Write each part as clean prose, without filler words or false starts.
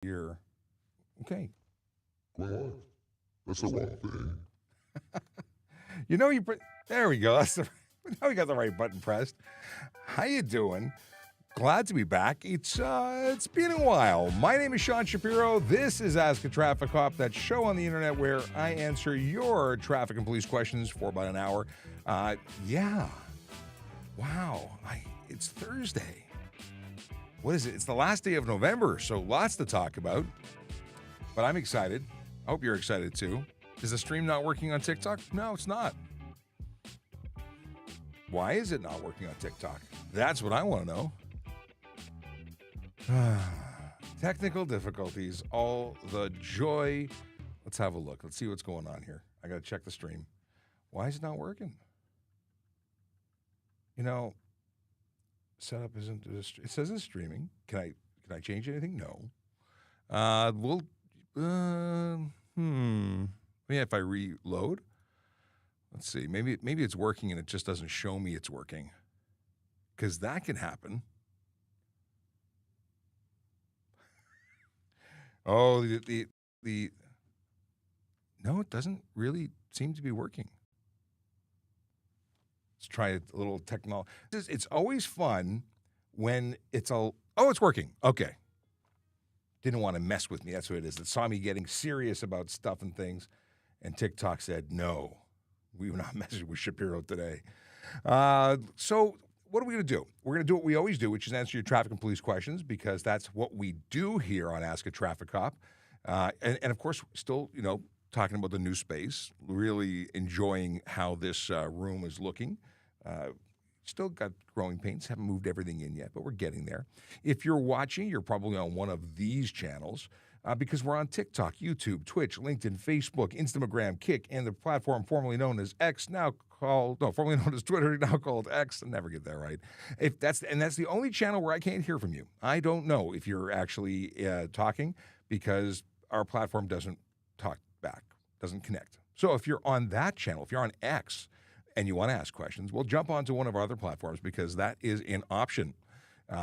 Here. Okay. What? That's the wrong thing. You know there we go. Now we got the right button pressed. How you doing? Glad to be back. It's been a while. My name is Sean Shapiro. This is Ask a Traffic Cop, that show on the internet where I answer your traffic and police questions for about an hour. Yeah. Wow. It's Thursday. What is it? It's the last day of November, so lots to talk about. But I'm excited. I hope you're excited too. Is the stream not working on TikTok? No, it's not. Why is it not working on TikTok? That's what I want to know. Technical difficulties, all the joy. Let's have a look. Let's see what's going on here. I got to check the stream. Why is it not working? You know, setup isn't. It says it's streaming. Can I change anything? No. If I reload. Let's see. Maybe it's working and it just doesn't show me it's working. Because that can happen. Oh, no, it doesn't really seem to be working. Let's try a little technology. It's always fun when it's it's working. Okay. Didn't want to mess with me. That's what it is. It saw me getting serious about stuff and things. And TikTok said, no, we were not messing with Shapiro today. So what are we going to do? We're going to do what we always do, which is answer your traffic and police questions, because that's what we do here on Ask a Traffic Cop. And of course, still, talking about the new space, really enjoying how this room is looking. Still got growing pains, haven't moved everything in yet, but we're getting there. If you're watching, you're probably on one of these channels. Because we're on TikTok, YouTube, Twitch, LinkedIn, Facebook, Instagram, Kick, and the platform formerly known as X, formerly known as Twitter, now called X. I never get that right. That's the only channel where I can't hear from you. I don't know if you're actually talking, because our platform doesn't talk back, doesn't connect. So if you're on that channel, if you're on X and you want to ask questions, well, jump onto one of our other platforms, because that is an option.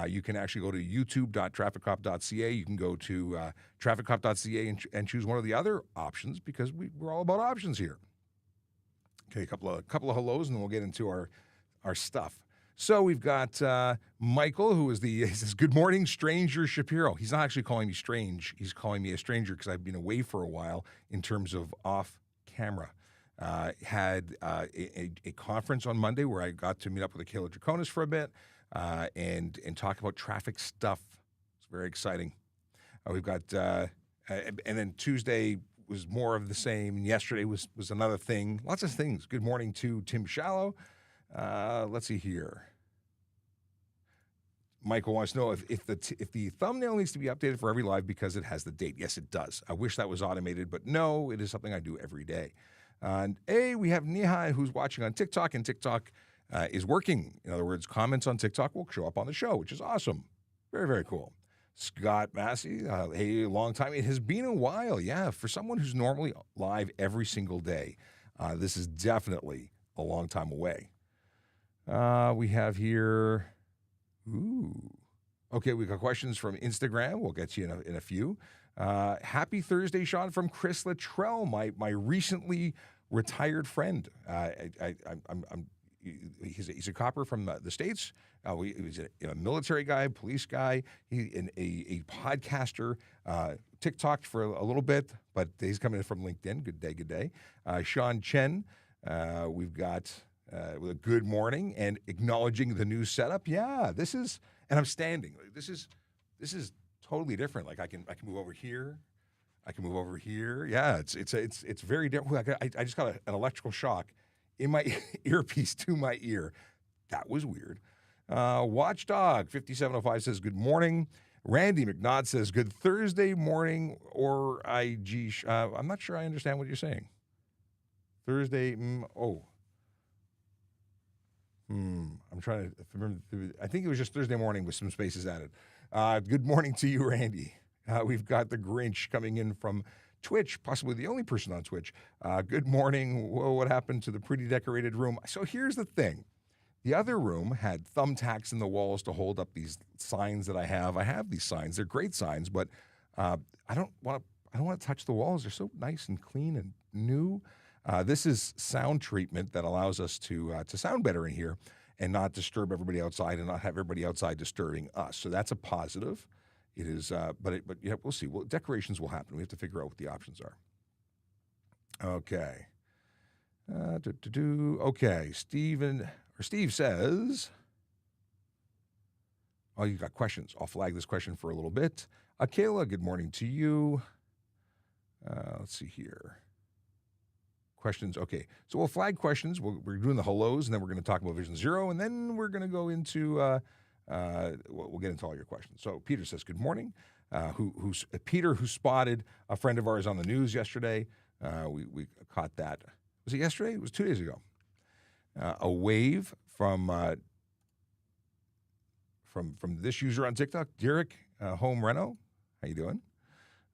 You can actually go to youtube.trafficcop.ca. You can go to trafficcop.ca and choose one of the other options, because we're all about options here. Okay, a couple of hellos, and then we'll get into our stuff. So we've got Michael, he says, good morning, stranger Shapiro. He's not actually calling me strange. He's calling me a stranger because I've been away for a while in terms of off camera. Had a conference on Monday where I got to meet up with Akela Draconis for a bit. And talk about traffic stuff. It's very exciting. We've got, and then Tuesday was more of the same. And yesterday was another thing. Lots of things. Good morning to Tim Shallow. Let's see here. Michael wants to know if the thumbnail needs to be updated for every live because it has the date. Yes, it does. I wish that was automated, but no, it is something I do every day. And we have Nihai, who's watching on TikTok, and TikTok is working. In other words, comments on TikTok will show up on the show, which is awesome. Very, very cool. Scott Massey, hey, long time. It has been a while, yeah. For someone who's normally live every single day, this is definitely a long time away. We have here, okay, we got questions from Instagram. We'll get you in a few. Happy Thursday, Sean, from Chris Luttrell, my recently retired friend. He's a copper from the States. He was a military guy, police guy. A podcaster, TikTok for a little bit, but he's coming in from LinkedIn. Good day. Sean Chen, we've got with a good morning and acknowledging the new setup. Yeah, and I'm standing. This is totally different. Like I can move over here. I can move over here. Yeah, it's very different. I just got an electrical shock in my earpiece to my ear. That was weird. Watchdog 5705 says, good morning. Randy McNaught says, good Thursday morning, or IG. I'm not sure I understand what you're saying. Thursday, I'm trying to remember. I think it was just Thursday morning with some spaces added. Good morning to you, Randy. We've got the Grinch coming in from Twitch, possibly the only person on Twitch. Good morning. Whoa, what happened to the pretty decorated room? So here's the thing. The other room had thumbtacks in the walls to hold up these signs that I have. I have these signs. They're great signs, but I don't want to touch the walls. They're so nice and clean and new. This is sound treatment that allows us to sound better in here and not disturb everybody outside and not have everybody outside disturbing us. So that's a positive. It is, but yeah, we'll see. Well, decorations will happen. We have to figure out what the options are. Okay. Okay, Steve says, oh, you got questions. I'll flag this question for a little bit. Kayla, good morning to you. Let's see here. Questions. Okay, so we'll flag questions. We're doing the hellos, and then we're going to talk about Vision Zero, and then we're going to go into, we'll get into all your questions. So Peter says, good morning. Peter, who spotted a friend of ours on the news yesterday. We caught that. Was it yesterday? It was 2 days ago. A wave from this user on TikTok, Derek Home Reno. How you doing?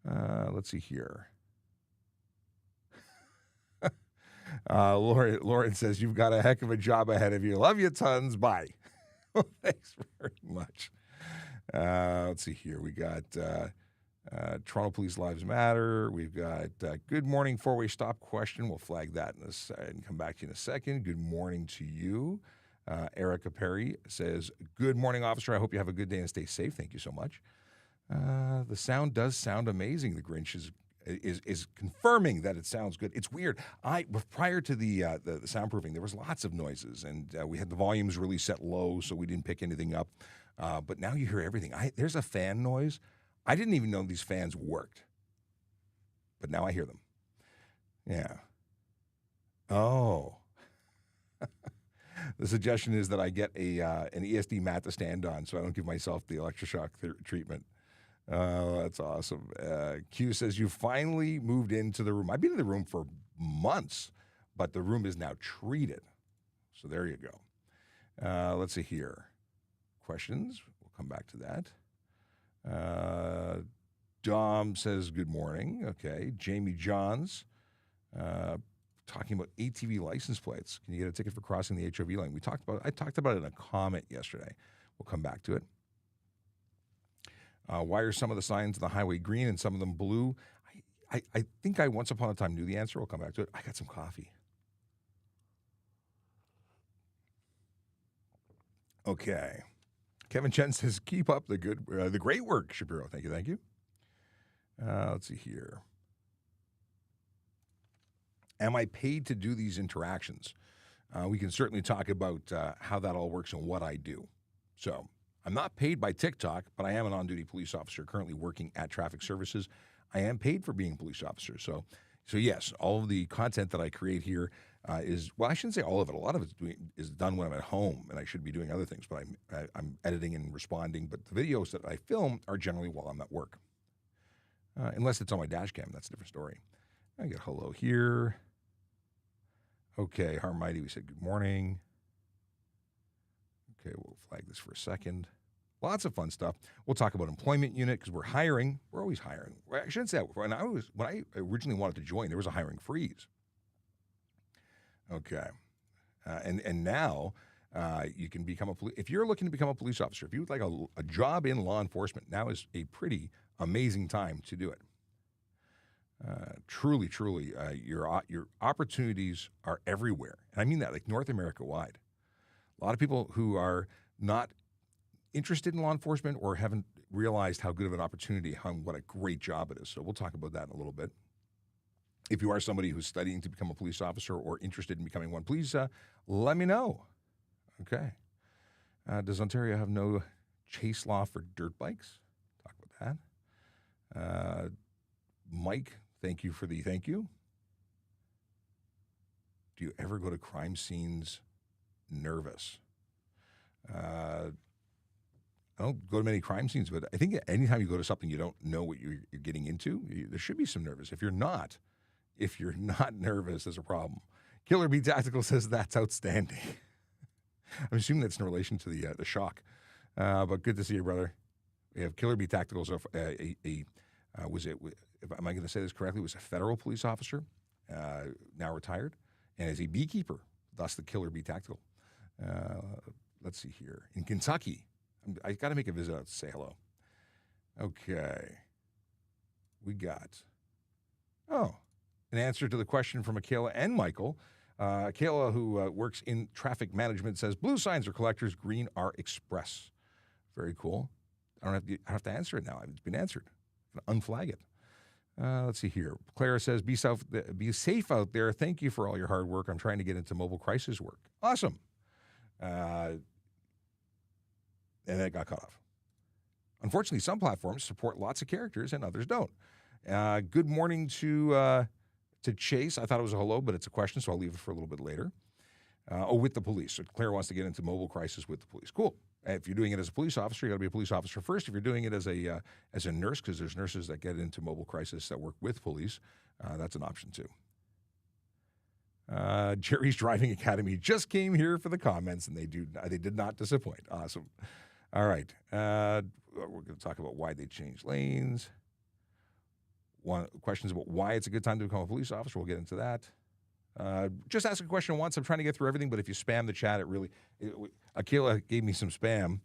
Let's see here. Lauren says, you've got a heck of a job ahead of you. Love you tons. Bye. Thanks very much. Let's see here. We got Toronto Police Lives Matter. We've got good morning, four-way stop question. We'll flag that and come back to you in a second. Good morning to you. Erica Perry says, good morning, officer. I hope you have a good day and stay safe. Thank you so much. The sound does sound amazing. The Grinch is confirming that it sounds good. It's weird. Prior to the soundproofing, there was lots of noises, and we had the volumes really set low, so we didn't pick anything up. But now you hear everything. There's a fan noise. I didn't even know these fans worked, but now I hear them. Yeah. Oh. The suggestion is that I get an ESD mat to stand on so I don't give myself the electroshock treatment. That's awesome. Q says, you finally moved into the room. I've been in the room for months, but the room is now treated. So there you go. Let's see here. Questions? We'll come back to that. Dom says, good morning. Okay. Jamie Johns, talking about ATV license plates. Can you get a ticket for crossing the HOV line? I talked about it in a comment yesterday. We'll come back to it. Why are some of the signs on the highway green and some of them blue? I think I once upon a time knew the answer. We'll come back to it. I got some coffee. Okay. Kevin Chen says, keep up the great work, Shapiro. Thank you. Let's see here. Am I paid to do these interactions? We can certainly talk about how that all works and what I do. So I'm not paid by TikTok, but I am an on-duty police officer currently working at Traffic Services. I am paid for being a police officer. So yes, all of the content that I create here is, well, I shouldn't say all of it. A lot of it is done when I'm at home, and I should be doing other things, but I'm editing and responding. But the videos that I film are generally while I'm at work. Unless it's on my dash cam, that's a different story. I get hello here. Okay, Harmighty, we said good morning. Okay, we'll flag this for a second. Lots of fun stuff. We'll talk about employment unit because we're hiring. We're always hiring. I shouldn't say that. When I originally wanted to join, there was a hiring freeze. Okay, and now you can become if you're looking to become a police officer, if you would like a job in law enforcement, now is a pretty amazing time to do it. Truly, your opportunities are everywhere, and I mean that like North America wide. A lot of people who are not interested in law enforcement or haven't realized how good of an opportunity, what a great job it is. So we'll talk about that in a little bit. If you are somebody who's studying to become a police officer or interested in becoming one, please let me know. Okay. Does Ontario have no chase law for dirt bikes? Talk about that. Mike, thank you for the thank you. Do you ever go to crime scenes nervous? I don't go to many crime scenes, but I think anytime you go to something you don't know what you're getting into, there should be some nervous. If you're not nervous, there's a problem. Killer Bee Tactical says that's outstanding. I'm assuming that's in relation to the shock, but good to see you, brother. We have Killer Bee Tactical. So was it? Am I going to say this correctly? Was a federal police officer, now retired, and is a beekeeper. Thus, the Killer Bee Tactical. Let's see here. In Kentucky, I got to make a visit out to say hello. Okay. we got? Oh, an answer to the question from Akela and Michael. Akela, who works in traffic management, says blue signs are collectors, green are express. Very cool. I don't have to answer it now. It's been answered. I'm going to unflag it. Let's see here. Clara says, be safe out there. Thank you for all your hard work. I'm trying to get into mobile crisis work. Awesome. And then it got cut off. Unfortunately, some platforms support lots of characters and others don't. Good morning to Chase. I thought it was a hello, but it's a question, so I'll leave it for a little bit later. With the police. So Claire wants to get into mobile crisis with the police. Cool. If you're doing it as a police officer, you got to be a police officer first. If you're doing it as a nurse, because there's nurses that get into mobile crisis that work with police, that's an option too. Jerry's Driving Academy just came here for the comments, and they did not disappoint. Awesome. All right. We're going to talk about why they changed lanes. Questions about why it's a good time to become a police officer. We'll get into that. Just ask a question once. I'm trying to get through everything, but if you spam the chat, Akila gave me some spam,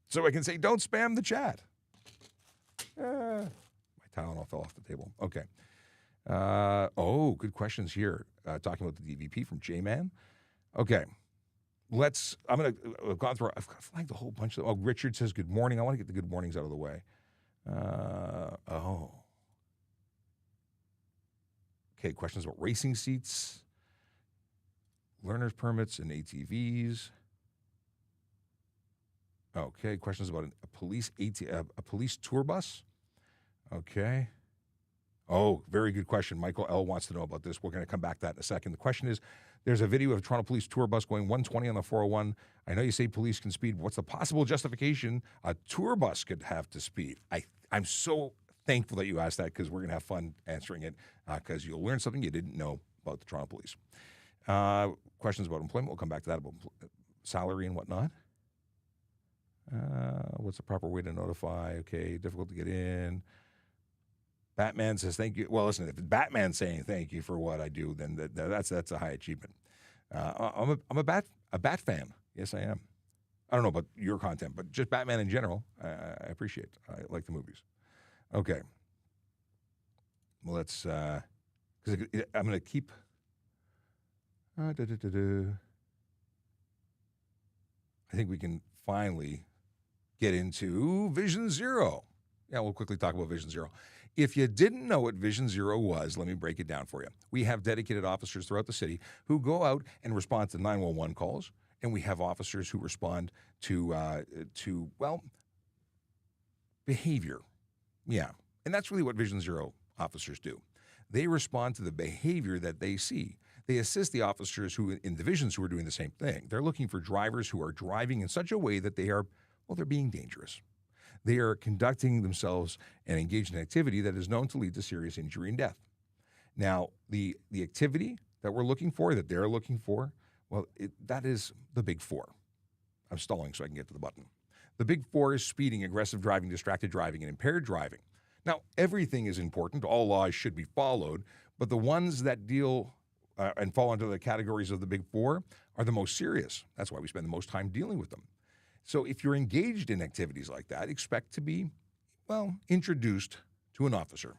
so I can say, don't spam the chat. My Tylenol fell off the table. Okay. Good questions here. Talking about the DVP from J-Man. Okay. I've gone through, I've flagged a whole bunch of, Richard says good morning. I want to get the good mornings out of the way. Okay, questions about racing seats, learner's permits, and ATVs. Okay, questions about a police tour bus. Okay. Oh, very good question. Michael L. wants to know about this. We're going to come back to that in a second. The question is, there's a video of a Toronto Police tour bus going 120 on the 401. I know you say police can speed. What's the possible justification a tour bus could have to speed? I'm so thankful that you asked that, because we're going to have fun answering it, because you'll learn something you didn't know about the Toronto Police. Questions about employment. We'll come back to that, about salary and whatnot. What's the proper way to notify? Okay, difficult to get in. Batman says thank you. Well, listen, if Batman's saying thank you for what I do, then that's a high achievement. I'm a Bat fan. Yes, I am. I don't know about your content, but just Batman in general, I appreciate. I like the movies. Okay. Well, let's, because I'm going to keep, I think we can finally get into Vision Zero. Yeah, we'll quickly talk about Vision Zero. If you didn't know what Vision Zero was, let me break it down for you. We have dedicated officers throughout the city who go out and respond to 911 calls, and we have officers who respond to behavior. Yeah, and that's really what Vision Zero officers do. They respond to the behavior that they see. They assist the officers in divisions who are doing the same thing. They're looking for drivers who are driving in such a way that they're being dangerous. They are conducting themselves and engaged in activity that is known to lead to serious injury and death. Now, the activity that we're looking for, that they're looking for, that is the big four. I'm stalling so I can get to the button. The big four is speeding, aggressive driving, distracted driving, and impaired driving. Now, everything is important. All laws should be followed, but the ones that deal and fall into the categories of the big four are the most serious. That's why we spend the most time dealing with them. So if you're engaged in activities like that, expect to be, introduced to an officer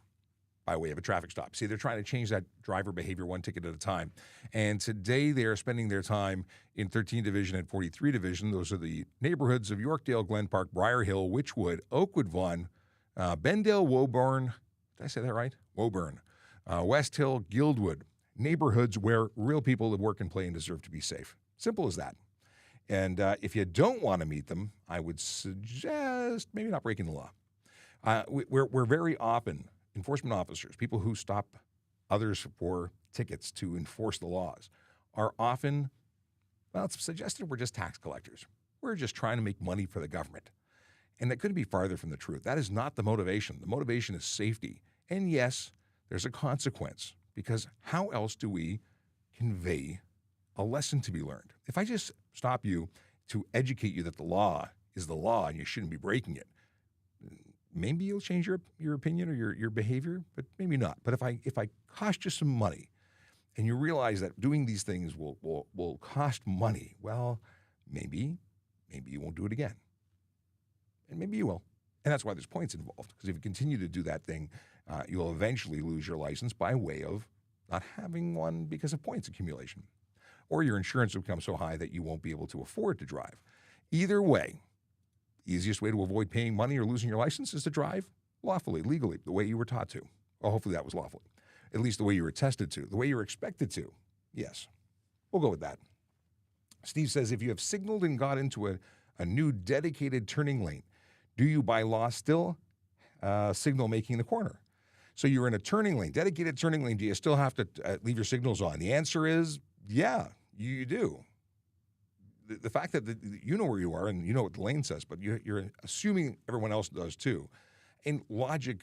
by way of a traffic stop. See, they're trying to change that driver behavior one ticket at a time. And today they are spending their time in 13 Division and 43 Division. Those are the neighborhoods of Yorkdale, Glen Park, Briar Hill, Wychwood, Oakwood, Vaughan, Bendale, Woburn. Did I say that right? Woburn. West Hill, Guildwood. Neighborhoods where real people live, work, and play and deserve to be safe. Simple as that. And if you don't want to meet them, I would suggest maybe not breaking the law. We're very often enforcement officers, people who stop others for tickets to enforce the laws, are often, it's suggested we're just tax collectors. We're just trying to make money for the government. And that couldn't be farther from the truth. That is not the motivation. The motivation is safety. And yes, there's a consequence, because how else do we convey a lesson to be learned? If I just stop you to educate you that the law is the law and you shouldn't be breaking it, maybe you'll change your opinion or your behavior, but maybe not. But if I cost you some money and you realize that doing these things will cost money, well, maybe you won't do it again. And maybe you will. And that's why there's points involved, because if you continue to do that thing You'll eventually lose your license by way of not having one because of points accumulation, or your insurance will become so high that you won't be able to afford to drive. Either way, the easiest way to avoid paying money or losing your license is to drive lawfully, legally, the way you were taught to. Well, hopefully that was lawfully. At least the way you were tested to, the way you were expected to. Yes, we'll go with that. Steve says, if you have signaled and got into a new dedicated turning lane, do you by law still signal making the corner? So you're in a turning lane, dedicated turning lane. Do you still have to leave your signals on? The answer is, yeah, you do. The fact that you know where you are and you know what the lane says, but you're assuming everyone else does too. And logic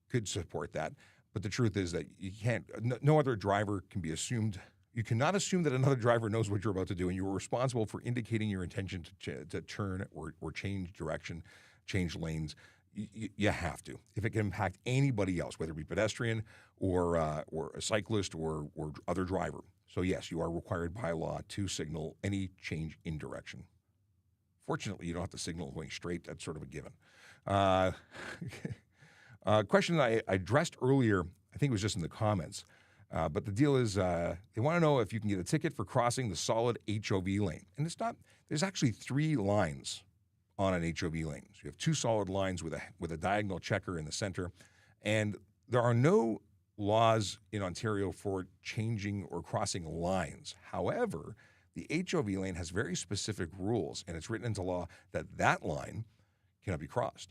could support that. But the truth is that you can't, no other driver can be assumed. You cannot assume that another driver knows what you're about to do, and you are responsible for indicating your intention to turn or change direction, change lanes. You have to. If it can impact anybody else, whether it be pedestrian or a cyclist or other driver. So yes, you are required by law to signal any change in direction. Fortunately, you don't have to signal going straight. That's sort of a given. Question I addressed earlier, I think it was just in the comments, but the deal is they want to know if you can get a ticket for crossing the solid HOV lane. And it's not, there's actually 3 lines on an HOV lane. So you have 2 solid lines with a diagonal checker in the center. And there are no laws in Ontario for changing or crossing lines. However, the HOV lane has very specific rules, and it's written into law that that line cannot be crossed.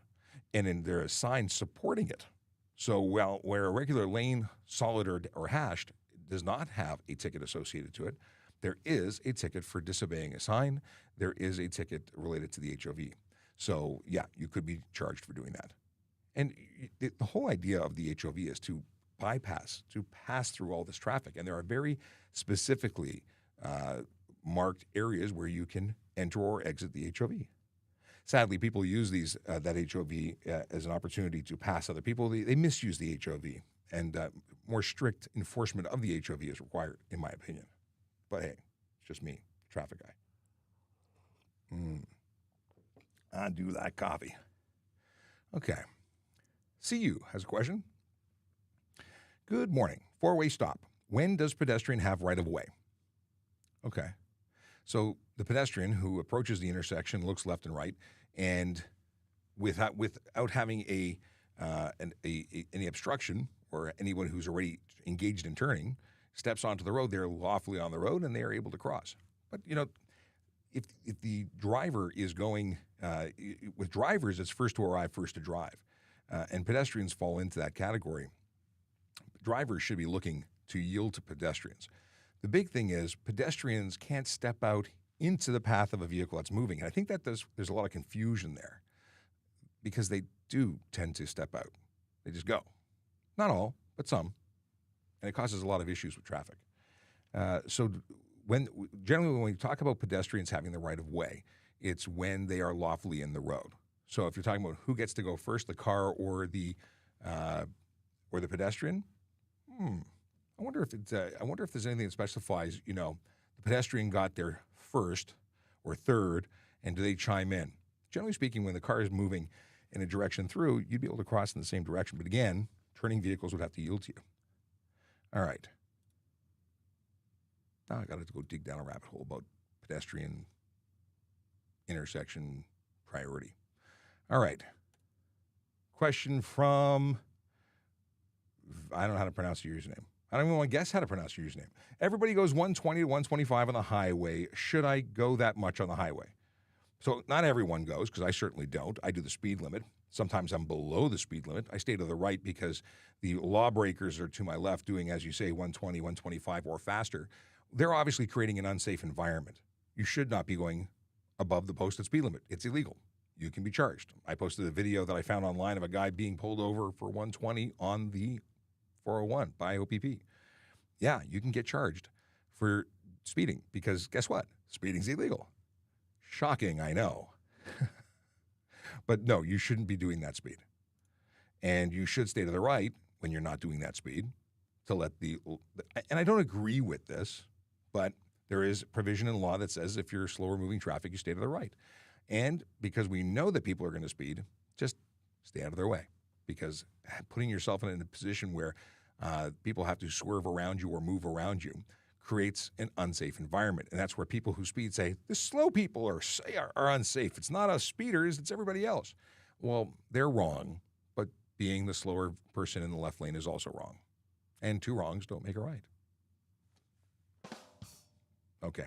And then there are signs supporting it. So where a regular lane, solid or hashed, does not have a ticket associated to it, there is a ticket for disobeying a sign. There is a ticket related to the HOV. So yeah, you could be charged for doing that. And the whole idea of the HOV is to pass through all this traffic. And there are very specifically marked areas where you can enter or exit the HOV. Sadly, people use that HOV as an opportunity to pass other people. They misuse the HOV, and more strict enforcement of the HOV is required, in my opinion. But hey, it's just me, traffic guy. I do like coffee. Okay. CU has a question. Good morning. 4-way stop. When does pedestrian have right of way? Okay. So the pedestrian who approaches the intersection looks left and right, and without having any obstruction or anyone who's already engaged in turning steps onto the road, they're lawfully on the road and they are able to cross. But if the driver is going with drivers, it's first to arrive, first to drive, and pedestrians fall into that category. Drivers should be looking to yield to pedestrians. The big thing is pedestrians can't step out into the path of a vehicle that's moving. And I think that there's a lot of confusion there because they do tend to step out. They just go. Not all, but some. And it causes a lot of issues with traffic. So generally when we talk about pedestrians having the right of way, it's when they are lawfully in the road. So if you're talking about who gets to go first, the car or the pedestrian, I wonder if there's anything that specifies, the pedestrian got there first or third, and do they chime in? Generally speaking, when the car is moving in a direction through, you'd be able to cross in the same direction. But again, turning vehicles would have to yield to you. All right. Now I got to go dig down a rabbit hole about pedestrian intersection priority. All right. Question from, I don't know how to pronounce your username. I don't even want to guess how to pronounce your username. Everybody goes 120 to 125 on the highway. Should I go that much on the highway? So not everyone goes, because I certainly don't. I do the speed limit. Sometimes I'm below the speed limit. I stay to the right because the lawbreakers are to my left doing, as you say, 120, 125 or faster. They're obviously creating an unsafe environment. You should not be going above the posted speed limit. It's illegal. You can be charged. I posted a video that I found online of a guy being pulled over for 120 on the 401 by OPP. Yeah, you can get charged for speeding because guess what? Speeding's illegal. Shocking, I know. But no, you shouldn't be doing that speed. And you should stay to the right when you're not doing that speed to let and I don't agree with this, but there is provision in law that says if you're slower moving traffic, you stay to the right. And because we know that people are going to speed, just stay out of their way. because putting yourself in a position where people have to swerve around you or move around you creates an unsafe environment. And that's where people who speed say, the slow people are unsafe. It's not us speeders, it's everybody else. Well, they're wrong, but being the slower person in the left lane is also wrong. And two wrongs don't make a right. Okay.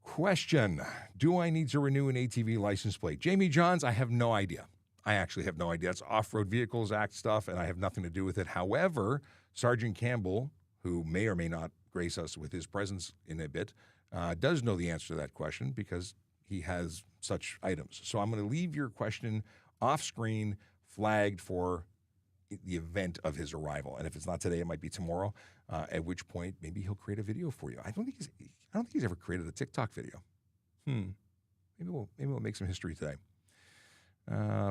Question. Do I need to renew an ATV license plate? Jamie Johns, I have no idea. I actually have no idea. It's Off-Road Vehicles Act stuff, and I have nothing to do with it. However, Sergeant Campbell, who may or may not grace us with his presence in a bit, does know the answer to that question because he has such items. So I'm going to leave your question off screen, flagged for the event of his arrival. And if it's not today, it might be tomorrow, at which point maybe he'll create a video for you. I don't think he's ever created a TikTok video. Maybe we'll make some history today.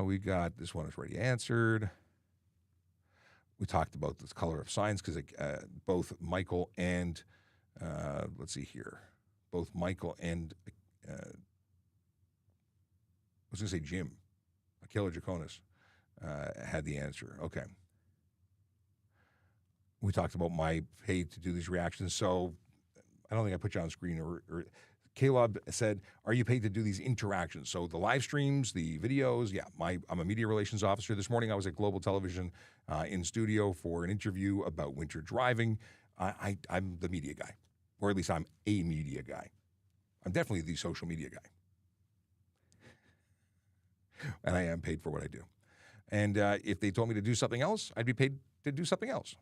We got this one is already answered. We talked about the color of signs because both Michael and let's see here, both Michael and I was going to say Jim, Akela Draconis, had the answer. Okay. We talked about my pay to do these reactions. So I don't think I put you on screen or Caleb said, are you paid to do these interactions? So the live streams, the videos, yeah, I'm a media relations officer. This morning I was at Global Television in studio for an interview about winter driving. I'm the media guy, or at least I'm a media guy. I'm definitely the social media guy. And I am paid for what I do. And if they told me to do something else, I'd be paid to do something else.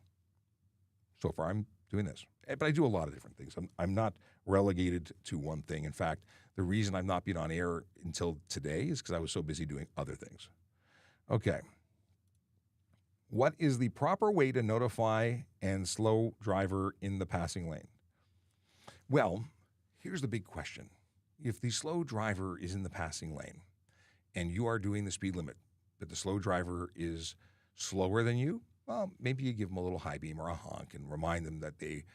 So far, I'm doing this. But I do a lot of different things. I'm not relegated to one thing. In fact, the reason I've not been on air until today is because I was so busy doing other things. Okay. What is the proper way to notify and slow driver in the passing lane? Well, here's the big question. If the slow driver is in the passing lane and you are doing the speed limit, but the slow driver is slower than you, well, maybe you give them a little high beam or a honk and remind them that they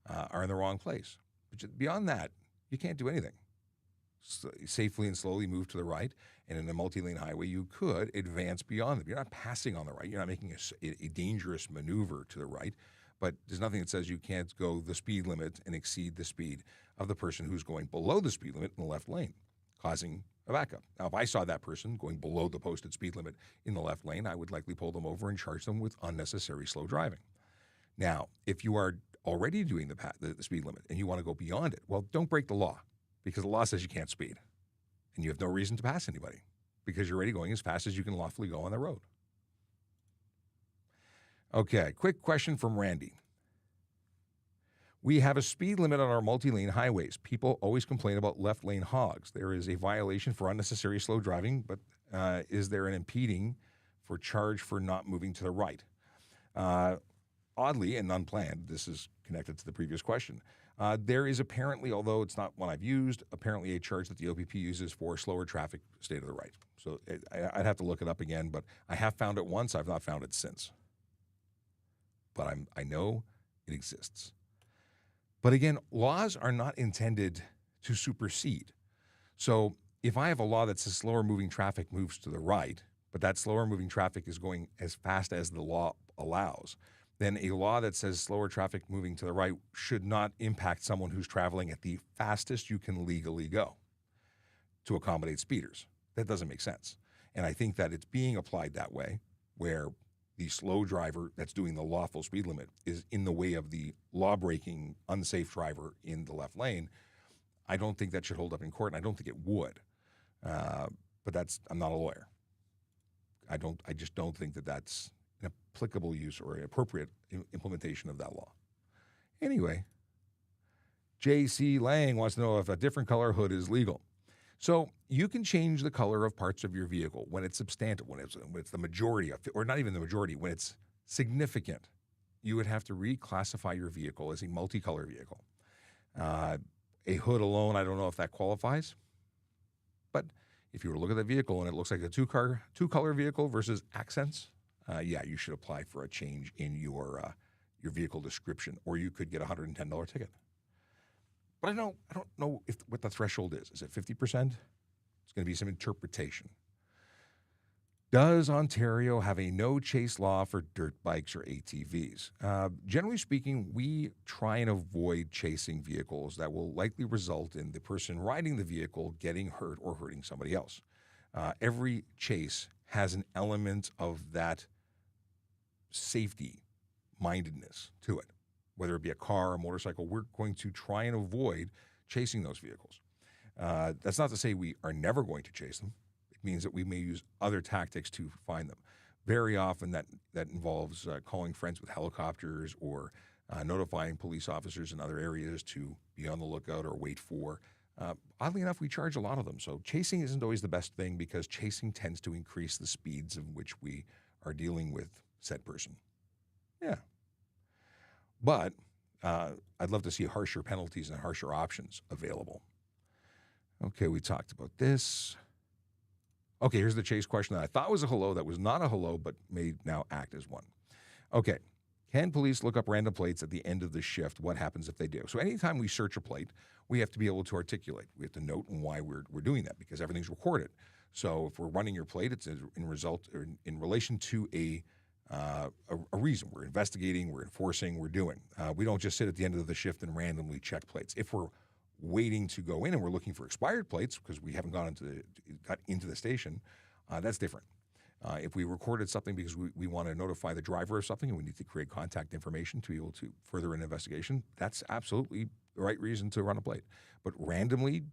are in the wrong place. But beyond that, you can't do anything. Safely and slowly move to the right, and in a multi-lane highway, you could advance beyond them. You're not passing on the right. You're not making a dangerous maneuver to the right, but there's nothing that says you can't go the speed limit and exceed the speed of the person who's going below the speed limit in the left lane, causing a backup. Now, if I saw that person going below the posted speed limit in the left lane, I would likely pull them over and charge them with unnecessary slow driving. Now, if you are already doing the speed limit and you want to go beyond it, well, don't break the law, because the law says you can't speed. And you have no reason to pass anybody because you're already going as fast as you can lawfully go on the road. Okay, quick question from Randy. We have a speed limit on our multi-lane highways. People always complain about left lane hogs. There is a violation for unnecessary slow driving, but is there an impeding for charge for not moving to the right? Oddly and unplanned, this is connected to the previous question. There is apparently, although it's not one I've used, apparently a charge that the OPP uses for slower traffic stay to the right. So I'd have to look it up again, but I have found it once. I've not found it since. But I know it exists. But again, laws are not intended to supersede. So if I have a law that says slower moving traffic moves to the right, but that slower moving traffic is going as fast as the law allows, then a law that says slower traffic moving to the right should not impact someone who's traveling at the fastest you can legally go to accommodate speeders. That doesn't make sense. And I think that it's being applied that way, where the slow driver that's doing the lawful speed limit is in the way of the law-breaking, unsafe driver in the left lane. I don't think that should hold up in court, and I don't think it would. But I'm not a lawyer. I just don't think that that's an applicable use or an appropriate implementation of that law. Anyway, J.C. Lang wants to know if a different color hood is legal. So you can change the color of parts of your vehicle when it's substantive, when it's the majority, or not even the majority, when it's significant. You would have to reclassify your vehicle as a multicolor vehicle. A hood alone, I don't know if that qualifies. But if you were to look at the vehicle and it looks like a two-color vehicle versus accents, yeah, you should apply for a change in your vehicle description, or you could get a $110 ticket. But I don't know what the threshold is. Is it 50%? It's going to be some interpretation. Does Ontario have a no chase law for dirt bikes or ATVs? Generally speaking, we try and avoid chasing vehicles that will likely result in the person riding the vehicle getting hurt or hurting somebody else. Every chase has an element of that safety mindedness to it. Whether it be a car or a motorcycle, we're going to try and avoid chasing those vehicles. That's not to say we are never going to chase them. It means that we may use other tactics to find them. Very often that involves calling friends with helicopters or notifying police officers in other areas to be on the lookout or wait for. Oddly enough, we charge a lot of them. So chasing isn't always the best thing because chasing tends to increase the speeds of which we are dealing with said person. Yeah. But I'd love to see harsher penalties and harsher options available. Okay, we talked about this. Okay, here's the chase question that I thought was a hello that was not a hello, but may now act as one. Okay, can police look up random plates at the end of the shift? What happens if they do? So anytime we search a plate, we have to be able to articulate. We have to note why we're doing that because everything's recorded. So if we're running your plate, it's in relation to a reason. We're investigating, we're enforcing, we're doing. We don't just sit at the end of the shift and randomly check plates. If we're waiting to go in and we're looking for expired plates because we haven't got into the station, that's different. If we recorded something because we want to notify the driver of something and we need to create contact information to be able to further an investigation, that's absolutely the right reason to run a plate. But randomly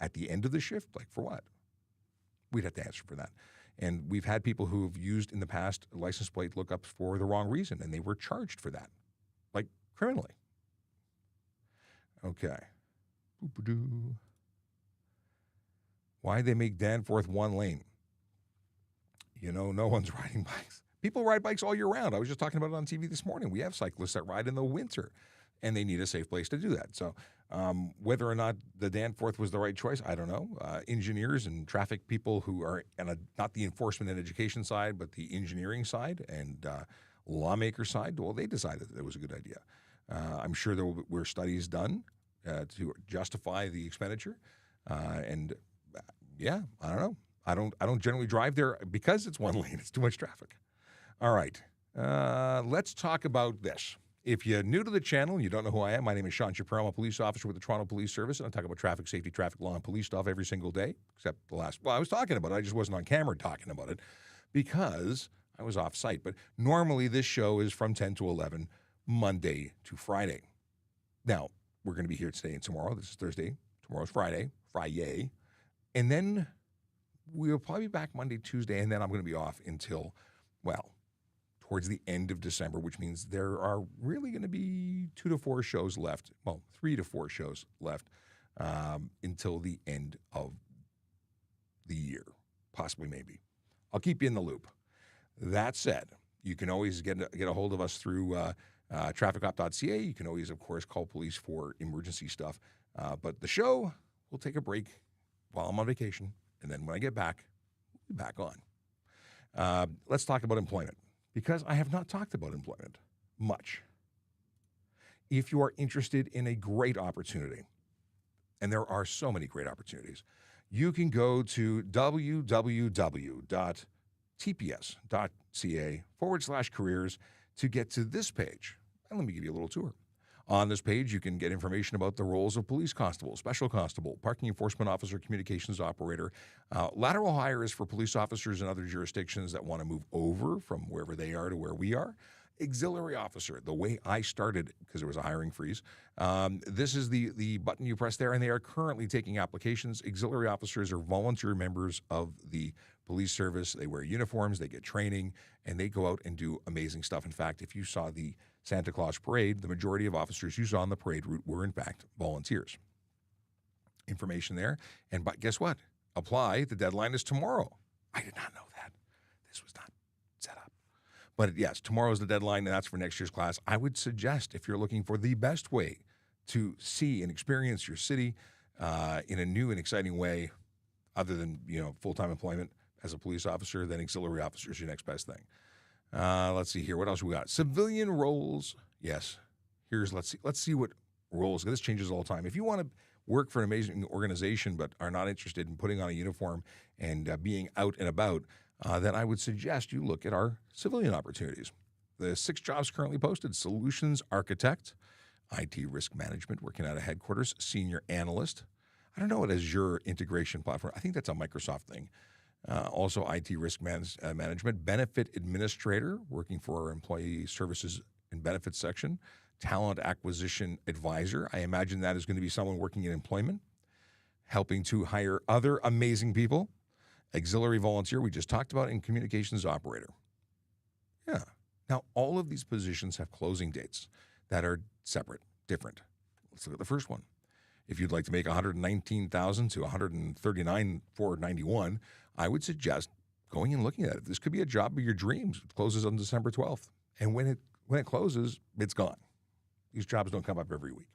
at the end of the shift, like for what? We'd have to answer for that. And we've had people who've used in the past license plate lookups for the wrong reason, and they were charged for that, like criminally. Okay. Boop-a-doo. Why they make Danforth one lane? No one's riding bikes. People ride bikes all year round. I was just talking about it on TV this morning. We have cyclists that ride in the winter, and they need a safe place to do that. So whether or not the Danforth was the right choice, I don't know. Engineers and traffic people who are not the enforcement and education side, but the engineering side and lawmaker side, well, they decided that it was a good idea. I'm sure there were studies done to justify the expenditure. Yeah, I don't know. I don't generally drive there because it's one lane. It's too much traffic. All right. Let's talk about this. If you're new to the channel and you don't know who I am, my name is Shapiro. I'm a police officer with the Toronto Police Service, and I talk about traffic safety, traffic law, and police stuff every single day, except I was talking about it. I just wasn't on camera talking about it because I was off site. But normally this show is from 10 to 11, Monday to Friday. Now, we're going to be here today and tomorrow. This is Thursday. Tomorrow's Friday. And then we'll probably be back Monday, Tuesday, and then I'm going to be off until, towards the end of December, which means there are really going to be 2 to 4 shows left. Well, 3 to 4 shows left until the end of the year, possibly maybe. I'll keep you in the loop. That said, you can always get a hold of us through trafficop.ca. You can always, of course, call police for emergency stuff. But the show will take a break while I'm on vacation, and then when I get back, we'll be back on. Let's talk about employment, because I have not talked about employment much. If you are interested in a great opportunity, and there are so many great opportunities, you can go to www.tps.ca/careers to get to this page. And let me give you a little tour. On this page, you can get information about the roles of police constable, special constable, parking enforcement officer, communications operator. Lateral hire is for police officers in other jurisdictions that want to move over from wherever they are to where we are. Auxiliary officer, the way I started, because there was a hiring freeze. This is the button you press there, and they are currently taking applications. Auxiliary officers are volunteer members of the police service. They wear uniforms, they get training, and they go out and do amazing stuff. In fact, if you saw the Santa Claus parade, the majority of officers you saw on the parade route were, in fact, volunteers. Information there. And guess what? Apply. The deadline is tomorrow. I did not know that. This was not set up. But yes, tomorrow is the deadline, and that's for next year's class. I would suggest, if you're looking for the best way to see and experience your city in a new and exciting way, other than full-time employment as a police officer, then auxiliary officer is your next best thing. Let's see here. What else we got? Civilian roles. Yes. Let's see what roles. This changes all the time. If you want to work for an amazing organization but are not interested in putting on a uniform and being out and about, then I would suggest you look at our civilian opportunities. The 6 jobs currently posted: solutions architect, IT risk management, working out of headquarters, senior analyst. I don't know what Azure integration platform. I think that's a Microsoft thing. Also, IT risk management, benefit administrator, working for our employee services and benefits section, talent acquisition advisor. I imagine that is going to be someone working in employment, helping to hire other amazing people. Auxiliary volunteer, we just talked about, and communications operator. Yeah. Now, all of these positions have closing dates that are separate, different. Let's look at the first one. If you'd like to make $119,000 to $139,491, I would suggest going and looking at it. This could be a job of your dreams. It closes on December 12th. And when it closes, it's gone. These jobs don't come up every week.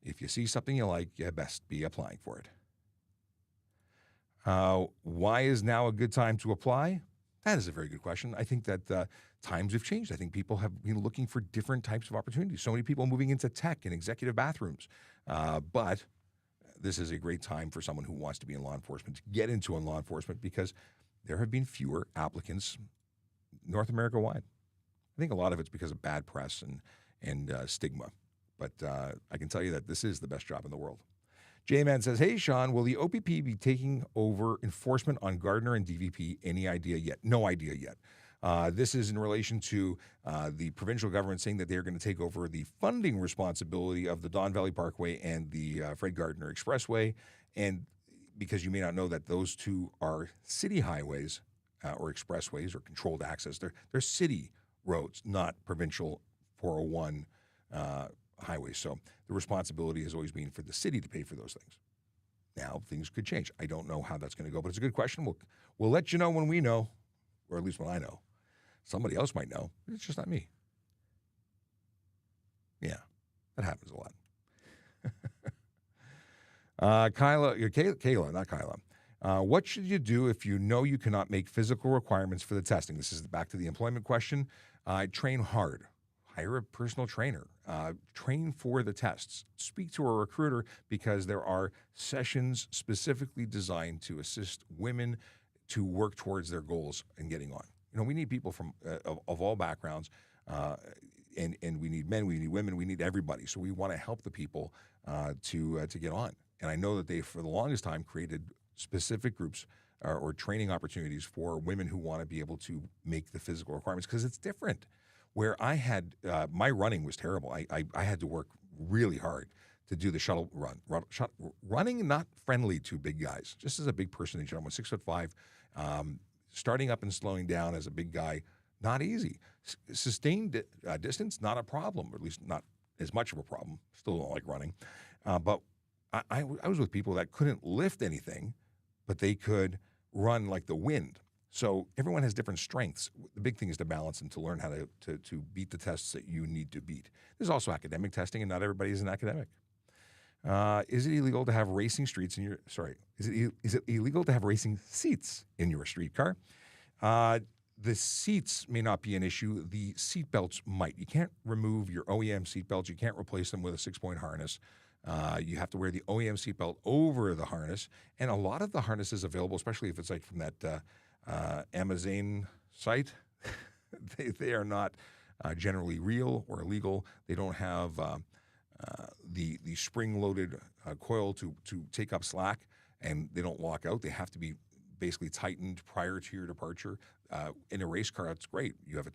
If you see something you like, you best be applying for it. Why is now a good time to apply? That is a very good question. I think that times have changed. I think people have been looking for different types of opportunities. So many people moving into tech and executive bathrooms. But this is a great time for someone who wants to be in law enforcement to get into law enforcement, because there have been fewer applicants North America wide. I think a lot of it's because of bad press and stigma. But I can tell you that this is the best job in the world. J-Man says, hey, Sean, will the OPP be taking over enforcement on Gardner and DVP? Any idea yet? No idea yet. This is in relation to the provincial government saying that they're going to take over the funding responsibility of the Don Valley Parkway and the Fred Gardner Expressway. And because you may not know that those two are city highways or expressways or controlled access, they're city roads, not provincial 401 highways. So the responsibility has always been for the city to pay for those things. Now, things could change. I don't know how that's going to go, but it's a good question. We'll let you know when we know, or at least when I know. Somebody else might know. It's just not me. Yeah, that happens a lot. Kayla, not Kyla. What should you do if you know you cannot make physical requirements for the testing? This is back to the employment question. Train hard. Hire a personal trainer. Train for the tests. Speak to a recruiter, because there are sessions specifically designed to assist women to work towards their goals and getting on. You know, we need people from of all backgrounds, and we need men, we need women, we need everybody. So we want to help the people to get on. And I know that they, for the longest time, created specific groups or training opportunities for women who want to be able to make the physical requirements, because it's different. Where I had my running was terrible. I had to work really hard to do the shuttle run. Running not friendly to big guys. Just as a big person in general, I'm 6'5", starting up and slowing down as a big guy, not easy. Sustained distance, not a problem, or at least not as much of a problem. Still don't like running. But I was with people that couldn't lift anything, but they could run like the wind. So everyone has different strengths. The big thing is to balance and to learn how to beat the tests that you need to beat. There's also academic testing, and not everybody is an academic. Is it illegal to have racing streets in your? Sorry, is it illegal to have racing seats in your streetcar? The seats may not be an issue. The seat belts might. You can't remove your OEM seat belts. You can't replace them with a 6-point harness. You have to wear the OEM seat belt over the harness, and a lot of the harnesses available, especially if it's like from that Amazon site, they are not generally real or illegal. They don't have the spring-loaded coil to take up slack, and they don't lock out. They have to be basically tightened prior to your departure. In a race car, that's great. You have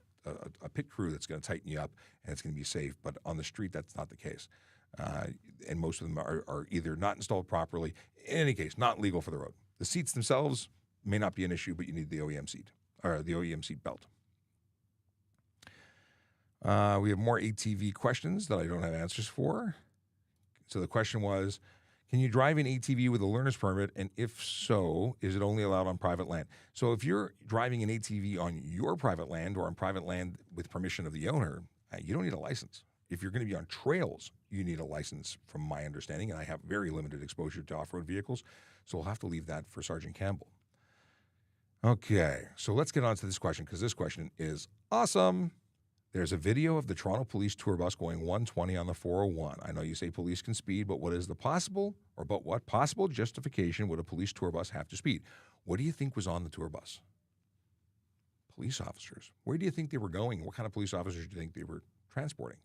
a pit crew that's going to tighten you up, and it's going to be safe. But on the street, that's not the case. And most of them are either not installed properly. In any case, not legal for the road. The seats themselves may not be an issue, but you need the OEM seat, or the OEM seat belt. We have more ATV questions that I don't have answers for. So the question was, can you drive an ATV with a learner's permit? And if so, is it only allowed on private land? So if you're driving an ATV on your private land or on private land with permission of the owner, you don't need a license. If you're going to be on trails, you need a license, from my understanding, and I have very limited exposure to off-road vehicles, so we'll have to leave that for Sergeant Campbell. Okay, so let's get on to this question, because this question is awesome. There's a video of the Toronto Police tour bus going 120 on the 401. I know you say police can speed, but what possible justification would a police tour bus have to speed? What do you think was on the tour bus? Police officers. Where do you think they were going? What kind of police officers do you think they were transporting?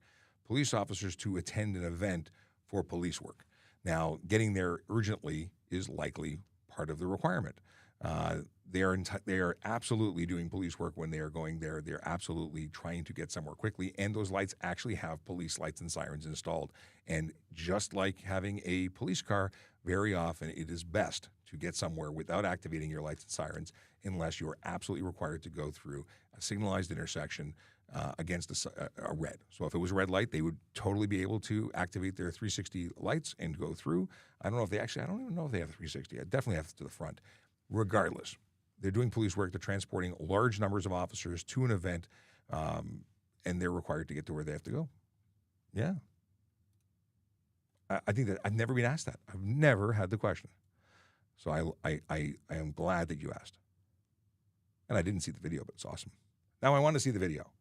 Police officers to attend an event for police work. Now, getting there urgently is likely part of the requirement. They are absolutely doing police work when they are going there. They're absolutely trying to get somewhere quickly, and those lights actually have police lights and sirens installed. And just like having a police car, very often it is best to get somewhere without activating your lights and sirens unless you are absolutely required to go through a signalized intersection against a red. So if it was a red light, they would totally be able to activate their 360 lights and go through. I don't even know if they have 360. I definitely have to the front. Regardless, they're doing police work. They're transporting large numbers of officers to an event, and they're required to get to where they have to go. Yeah. I think that I've never been asked that. I've never had the question. So I am glad that you asked. And I didn't see the video, but it's awesome. Now I want to see the video.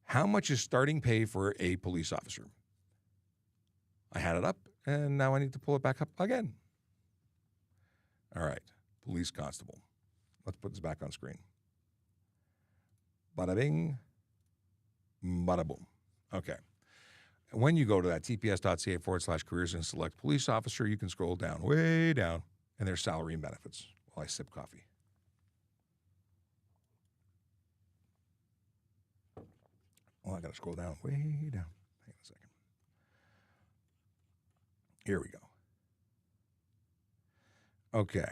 How much is starting pay for a police officer? I had it up, and now I need to pull it back up again. All right, police constable. Let's put this back on screen. Bada bing, bada boom. Okay. When you go to that tps.ca/careers and select police officer, you can scroll down, way down, and there's salary and benefits while I sip coffee. Oh, I got to scroll down, way down. Hang on a second. Here we go. Okay.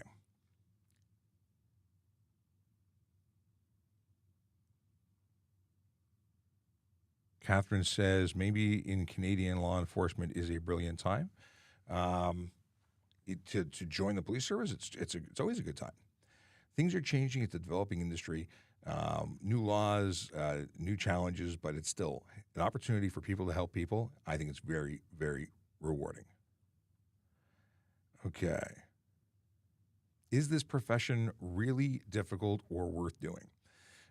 Catherine says maybe in Canadian law enforcement is a brilliant time. To join the police service, it's always a good time. Things are changing. It's a developing industry. New laws, new challenges, but it's still an opportunity for people to help people. I think it's very, very rewarding. Okay. Is this profession really difficult or worth doing?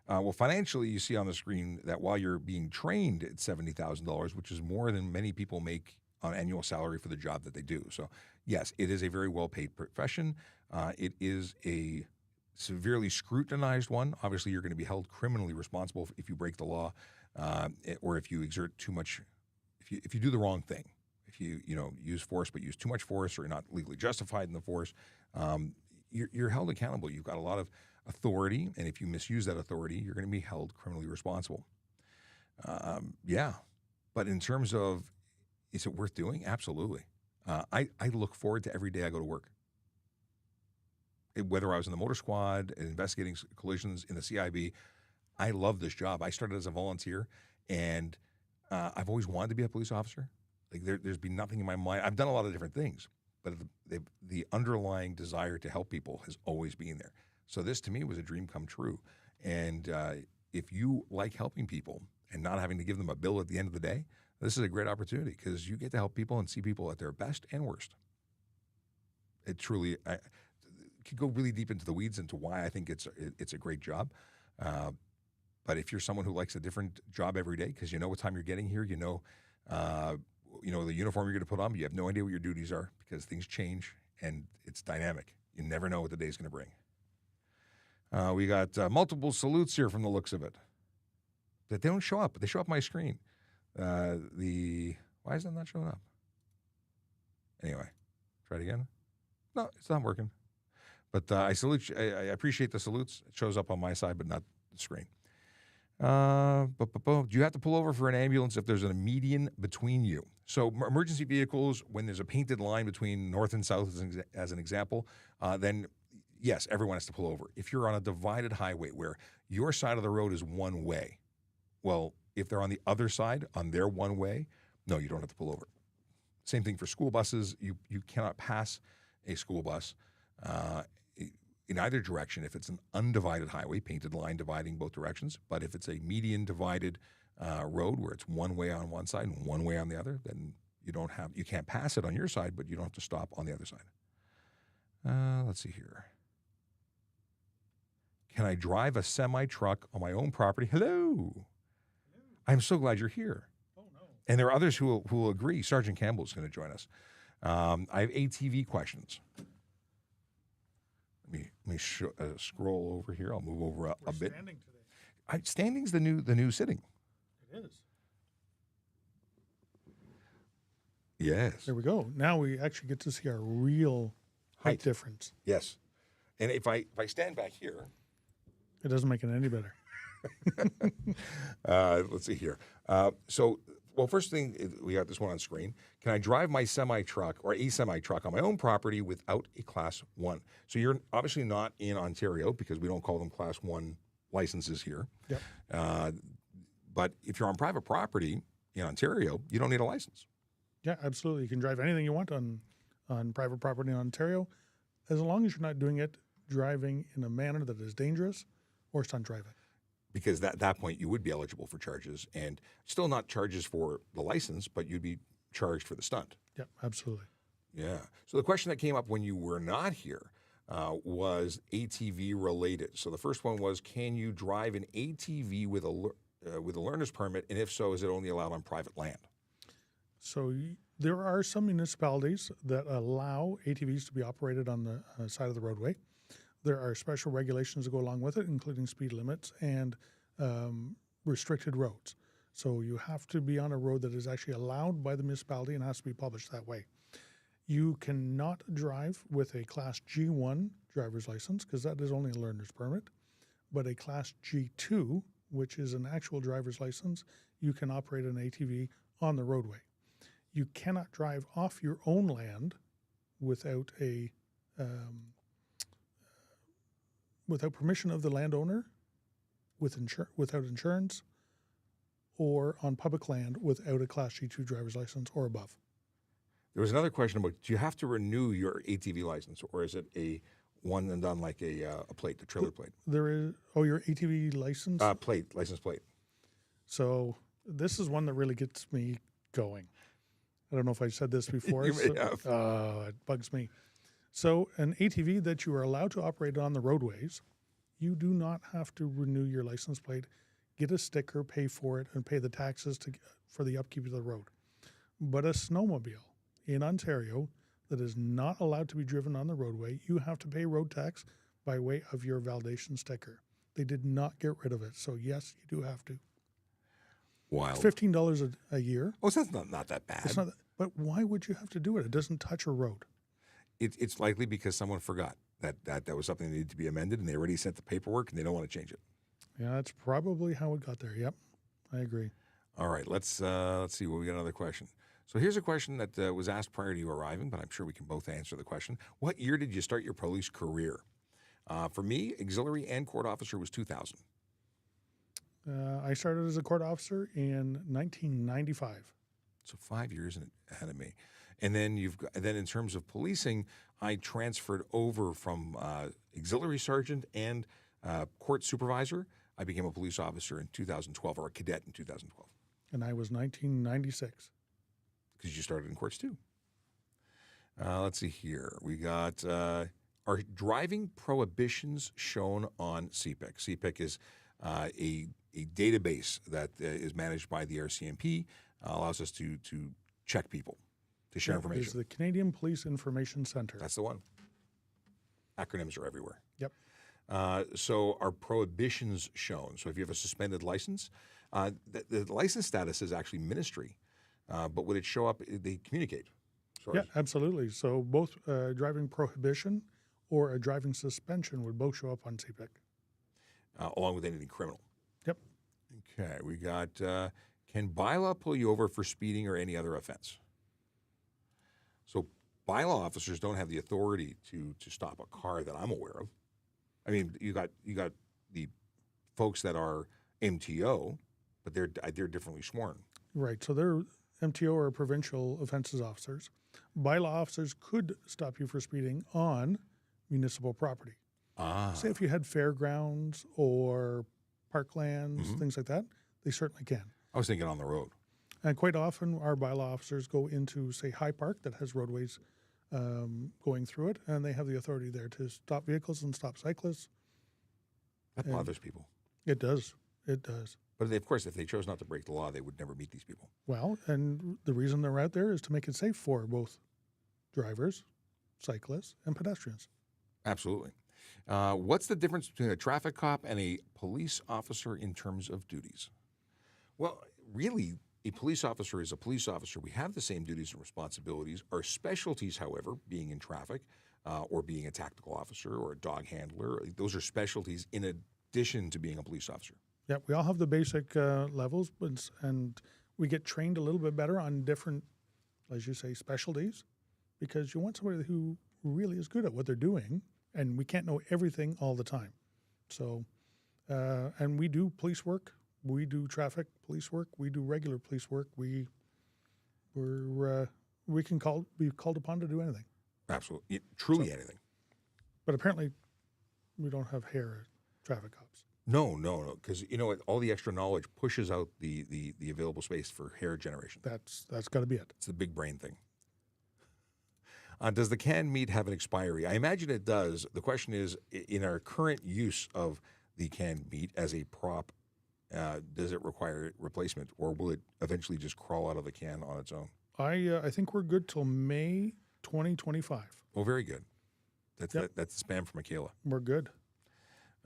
Well, financially, you see on the screen that while you're being trained at $70,000, which is more than many people make on annual salary for the job that they do. So, yes, it is a very well-paid profession. It is a severely scrutinized one. Obviously, you're going to be held criminally responsible if you break the law or if you exert too much, if you do the wrong thing. If you use force but use too much force or you're not legally justified in the force, you're held accountable. You've got a lot of authority, and if you misuse that authority, you're going to be held criminally responsible. Yeah, but in terms of, is it worth doing? Absolutely. I look forward to every day I go to work. Whether I was in the motor squad, investigating collisions in the CIB, I love this job. I started as a volunteer, and I've always wanted to be a police officer. Like there's been nothing in my mind. I've done a lot of different things, but the underlying desire to help people has always been there. So this, to me, was a dream come true. And if you like helping people and not having to give them a bill at the end of the day, this is a great opportunity because you get to help people and see people at their best and worst. It truly could go really deep into the weeds into why I think it's a great job. But if you're someone who likes a different job every day because you know what time you're getting here, you know the uniform you're going to put on, but you have no idea what your duties are because things change and it's dynamic. You never know what the day's going to bring. We got multiple salutes here from the looks of it. But they don't show up, but they show up on my screen. Why is that not showing up? Anyway, try it again. No, it's not working. But I salute you. I appreciate the salutes. It shows up on my side, but not the screen. Do you have to pull over for an ambulance if there's a median between you? So emergency vehicles, when there's a painted line between north and south, as an example, then yes, everyone has to pull over. If you're on a divided highway where your side of the road is one way, well, if they're on the other side, on their one way, no, you don't have to pull over. Same thing for school buses. You cannot pass a school bus in either direction if it's an undivided highway, painted line dividing both directions. But if it's a median divided road where it's one way on one side and one way on the other, then you can't pass it on your side, but you don't have to stop on the other side. Let's see here. Can I drive a semi-truck on my own property? Hello. I'm so glad you're here. Oh, no. And there are others who will agree. Sergeant Campbell is going to join us. I have ATV questions. Let me scroll over here. I'll move over a bit. Standing today. Standing's the new sitting. It is. Yes. There we go. Now we actually get to see our real height Height. difference. Yes. And if I stand back here, It doesn't make it any better. let's see here. Well, first thing, we got this one on screen. Can I drive my semi-truck or a semi-truck on my own property without a Class 1? So you're obviously not in Ontario because we don't call them Class 1 licenses here. Yep. But if you're on private property in Ontario, you don't need a license. Yeah, absolutely. You can drive anything you want on private property in Ontario, as long as you're not doing it driving in a manner that is dangerous or stunt driving. Because at that point, you would be eligible for charges, and still not charges for the license, but you'd be charged for the stunt. Yep, absolutely. Yeah. So the question that came up when you were not here was ATV related. So the first one was, can you drive an ATV with a learner's permit, and if so, is it only allowed on private land? So there are some municipalities that allow ATVs to be operated on the side of the roadway. There are special regulations that go along with it, including speed limits and restricted roads. So you have to be on a road that is actually allowed by the municipality and has to be published that way. You cannot drive with a Class G1 driver's license because that is only a learner's permit. But a Class G2, which is an actual driver's license, you can operate an ATV on the roadway. You cannot drive off your own land without without permission of the landowner, without insurance, or on public land without a Class G2 driver's license or above. There was another question about, do you have to renew your ATV license, or is it a one and done like a plate, a trailer plate? There is, your ATV license? License plate. So this is one that really gets me going. I don't know if I said this before. You may have. It bugs me. So an ATV that you are allowed to operate on the roadways, you do not have to renew your license plate, get a sticker, pay for it, and pay the taxes for the upkeep of the road. But a snowmobile in Ontario that is not allowed to be driven on the roadway, you have to pay road tax by way of your validation sticker. They did not get rid of it. So yes, you do have to. Wild. $15 a year. Oh, so that's not that bad. It's not, but why would you have to do it? It doesn't touch a road. It's likely because someone forgot that was something that needed to be amended, and they already sent the paperwork, and they don't want to change it. Yeah, that's probably how it got there. Yep, I agree. All right, let's see. Well, we got another question. So here's a question that was asked prior to you arriving, but I'm sure we can both answer the question. What year did you start your police career? For me, auxiliary and court officer was 2000. I started as a court officer in 1995. So 5 years ahead of me. And then in terms of policing, I transferred over from auxiliary sergeant and court supervisor. I became a police officer in 2012, or a cadet in 2012. And I was 1996. Because you started in courts too. Let's see here. We got are driving prohibitions shown on CPIC. CPIC is a database that is managed by the RCMP, allows us to check people, to share information. It's the Canadian Police Information Center. That's the one. Acronyms are everywhere. Yep. So are prohibitions shown? So if you have a suspended license, the license status is actually ministry, but would it show up, they communicate? Sorry. Yeah, absolutely. So both driving prohibition or a driving suspension would both show up on CPIC. Along with anything criminal. Yep. Okay, we got, can bylaw pull you over for speeding or any other offense? So bylaw officers don't have the authority to stop a car that I'm aware of. I mean, you got the folks that are MTO, but they're differently sworn. Right. So they're MTO or provincial offenses officers. Bylaw officers could stop you for speeding on municipal property. Say if you had fairgrounds or parklands, things like that, they certainly can. I was thinking on the road. And quite often our bylaw officers go into, say, High Park that has roadways going through it, and they have the authority there to stop vehicles and stop cyclists. That bothers people. It does. It does. But of course, if they chose not to break the law, they would never meet these people. Well, and the reason they're out there is to make it safe for both drivers, cyclists, and pedestrians. Absolutely. What's the difference between a traffic cop and a police officer in terms of duties? Well, really, a police officer is a police officer. We have the same duties and responsibilities. Our specialties, however, being in traffic or being a tactical officer or a dog handler, those are specialties in addition to being a police officer. Yeah, we all have the basic levels, and we get trained a little bit better on different, as you say, specialties, because you want somebody who really is good at what they're doing, and we can't know everything all the time. So, and we do police work, we do traffic police work, we do regular police work. We can be called upon to do anything. Absolutely, truly anything. But apparently, we don't have hair as traffic cops. No, because you know what? All the extra knowledge pushes out the available space for hair generation. That's got to be it. It's the big brain thing. Does the canned meat have an expiry? I imagine it does. The question is, in our current use of the canned meat as a prop, does it require replacement, or will it eventually just crawl out of the can on its own? I think we're good till May 2025. Oh, very good. That's spam from Michaela. We're good.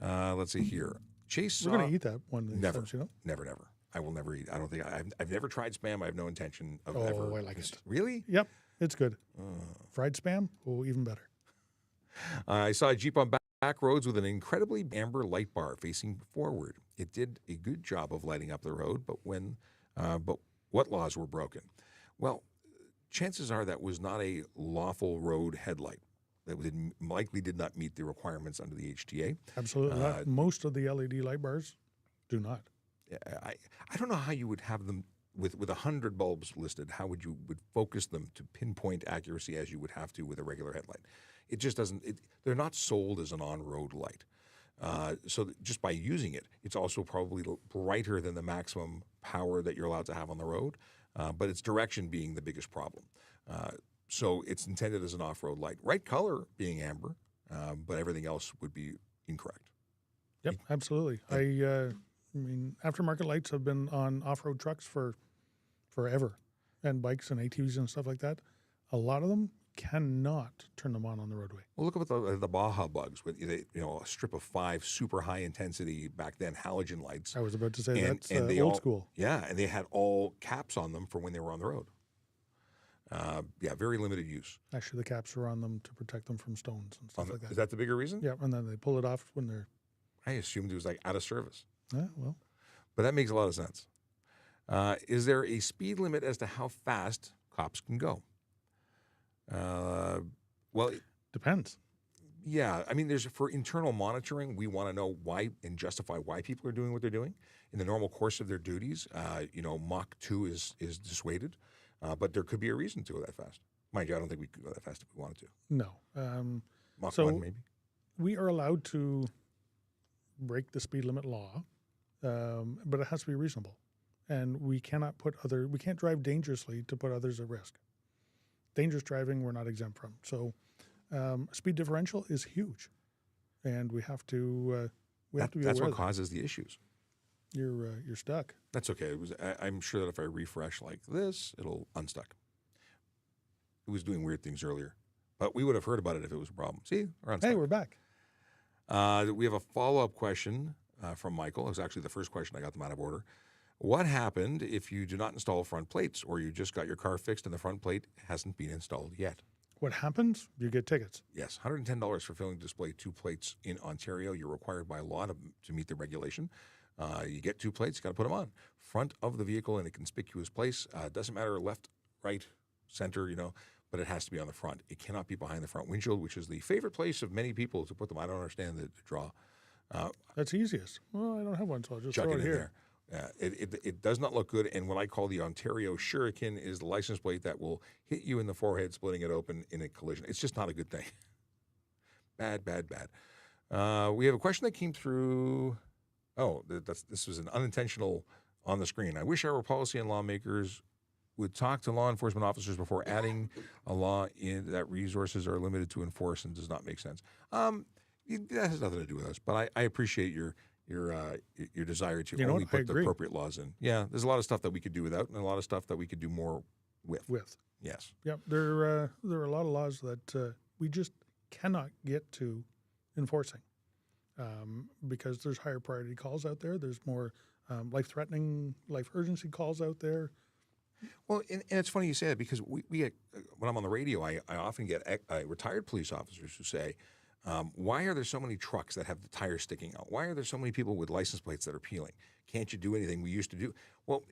Let's see here. Chase, we're going to eat that one of these never, times, you know? Never. I will never eat. I don't think I've never tried spam. I have no intention of ever. Oh, I like it. Really? Yep, it's good. Fried spam? Oh, even better. I saw a Jeep on back roads with an incredibly amber light bar facing forward. It did a good job of lighting up the road, but what laws were broken? Well, chances are that was not a lawful road headlight. That likely did not meet the requirements under the HTA. Absolutely not. Most of the LED light bars do not. I don't know how you would have them with 100 bulbs listed. How would focus them to pinpoint accuracy as you would have to with a regular headlight? It just doesn't. They're not sold as an on-road light. So just by using it, it's also probably brighter than the maximum power that you're allowed to have on the road. But its direction being the biggest problem. So it's intended as an off-road light. Right color being amber, but everything else would be incorrect. Yep, absolutely. I mean, aftermarket lights have been on off-road trucks for forever, and bikes and ATVs and stuff like that. A lot of them cannot turn them on the roadway. Well, look at the Baja bugs with a strip of 5 super high intensity back then halogen lights. I was about to say that's they old school. Yeah, and they had all caps on them for when they were on the road. Very limited use. Actually, the caps are on them to protect them from stones and stuff like that. Is that the bigger reason? Yeah, and then they pull it off when they're... I assumed it was like out of service. Yeah, well. But that makes a lot of sense. Is there a speed limit as to how fast cops can go? Well, depends. Yeah, I mean, for internal monitoring, we want to know why and justify why people are doing what they're doing in the normal course of their duties. Mach 2 is dissuaded, but there could be a reason to go that fast. Mind you, I don't think we could go that fast if we wanted to. No. Mach 1, maybe. We are allowed to break the speed limit law, but it has to be reasonable, and we can't drive dangerously to put others at risk. Dangerous driving, we're not exempt from. So, speed differential is huge, and we have to be aware of that. That's what causes the issues. You're stuck. That's okay. I'm sure that if I refresh like this, it'll unstuck. It was doing weird things earlier, but we would have heard about it if it was a problem. See, we're unstuck. Hey, we're back. We have a follow-up question from Michael. It was actually the first question. I got them out of order. What happened if you do not install front plates, or you just got your car fixed and the front plate hasn't been installed yet? What happens? You get tickets. Yes, $110 for failing to display 2 plates in Ontario. You're required by law to meet the regulation. You get 2 plates, you got to put them on. Front of the vehicle in a conspicuous place. Doesn't matter left, right, center, but it has to be on the front. It cannot be behind the front windshield, which is the favorite place of many people to put them. I don't understand the draw. That's easiest. Well, I don't have one, so I'll just chuck throw it it in here. there. It does not look good, and what I call the Ontario Shuriken is the license plate that will hit you in the forehead, splitting it open in a collision. It's just not a good thing. Bad. We have a question that came through. Oh, this was an unintentional on the screen. I wish our policy and lawmakers would talk to law enforcement officers before adding a law in that resources are limited to enforce and does not make sense. That has nothing to do with us, but I appreciate your desire to only put the appropriate laws in. Yeah, there's a lot of stuff that we could do without, and a lot of stuff that we could do more with. Yes. Yep. There are a lot of laws that we just cannot get to enforcing because there's higher priority calls out there. There's more life-threatening, life urgency calls out there. Well, and it's funny you say that because we get, when I'm on the radio, I often get retired police officers who say, why are there so many trucks that have the tires sticking out? Why are there so many people with license plates that are peeling? Can't you do anything we used to do? Well,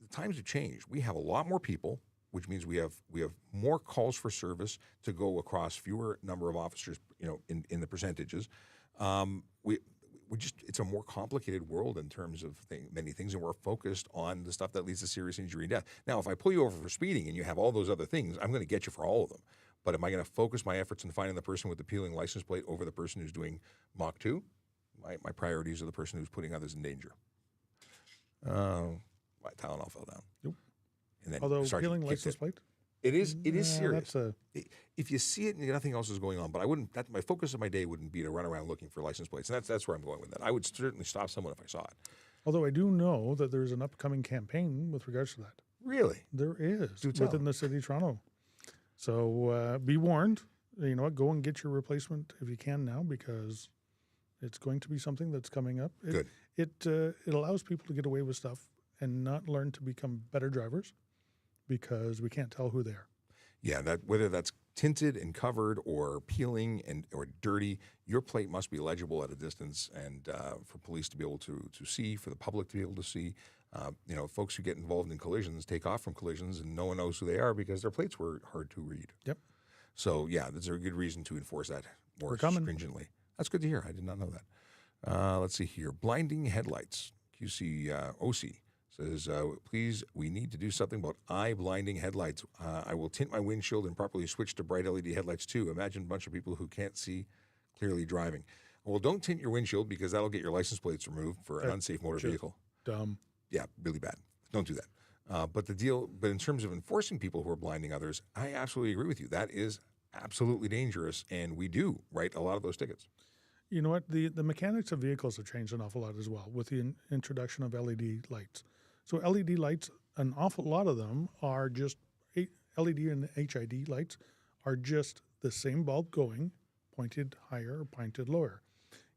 the times have changed. We have a lot more people, which means we have more calls for service to go across fewer number of officers, in the percentages. It's a more complicated world in terms of many things, and we're focused on the stuff that leads to serious injury and death. Now, if I pull you over for speeding and you have all those other things, I'm going to get you for all of them. But am I going to focus my efforts in finding the person with the peeling license plate over the person who's doing Mach 2? My priorities are the person who's putting others in danger. My Tylenol fell down. Nope. And then Although Sergeant peeling kicked license it. plate? It is serious. That's If you see it and nothing else is going on, but I wouldn't. My focus of my day wouldn't be to run around looking for license plates, and that's where I'm going with that. I would certainly stop someone if I saw it. although I do know that there's an upcoming campaign with regards to that. Really? There is Do tell. within the city of Toronto. So be warned. You know what? Go and get your replacement if you can now, because it's going to be something that's coming up. Good. It allows people to get away with stuff and not learn to become better drivers because we can't tell who they are. Yeah, that whether that's tinted and covered or peeling or dirty, your plate must be legible at a distance, and for police to be able to see, for the public to be able to see. Folks who get involved in collisions take off from collisions, and no one knows who they are because their plates were hard to read. Yep. So yeah, there's a good reason to enforce that more We're coming. stringently. That's good to hear. I did not know that. Let's see here. Blinding headlights. QC OC says, please, we need to do something about eye-blinding headlights. I will tint my windshield and properly switch to bright LED headlights too. Imagine a bunch of people who can't see clearly driving. Well, don't tint your windshield because that'll get your license plates removed for an unsafe motor vehicle. Dumb. Yeah, really bad. Don't do that. But in terms of enforcing people who are blinding others, I absolutely agree with you. That is absolutely dangerous, and we do write a lot of those tickets. You know what? The mechanics of vehicles have changed an awful lot as well with the introduction of LED lights. So LED lights, an awful lot of them are just LED and HID lights are just the same bulb going, pointed higher or pointed lower.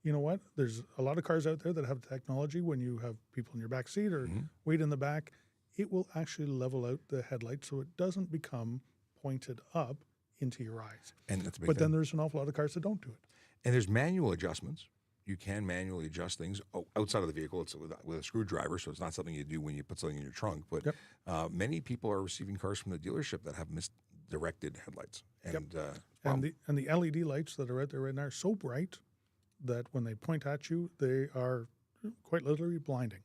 You know what? There's a lot of cars out there that have technology when you have people in your back seat or weight in the back, it will actually level out the headlight so it doesn't become pointed up into your eyes. And that's a big But thing. then there's an awful lot of cars that don't do it. And there's manual adjustments. You can manually adjust things outside of the vehicle. It's with a screwdriver, so it's not something you do when you put something in your trunk. But many people are receiving cars from the dealership that have misdirected headlights. And, And the LED lights that are out there right now are so bright that when they point at you, they are quite literally blinding.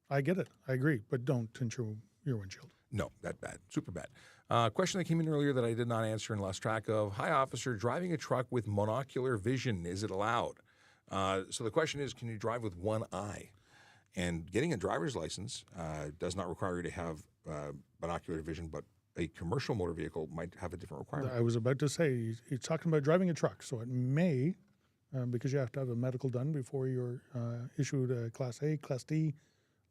I get it. I agree. But don't tint your windshield. No, that bad. Super bad. Question that came in earlier that I did not answer and lost track of. Hi, officer. Driving a truck with monocular vision, is it allowed? So the question is, can you drive with one eye? And getting a driver's license does not require you to have binocular vision, but a commercial motor vehicle might have a different requirement. I was about to say, he's talking about driving a truck. So it may, because you have to have a medical done before you're issued a Class A, Class D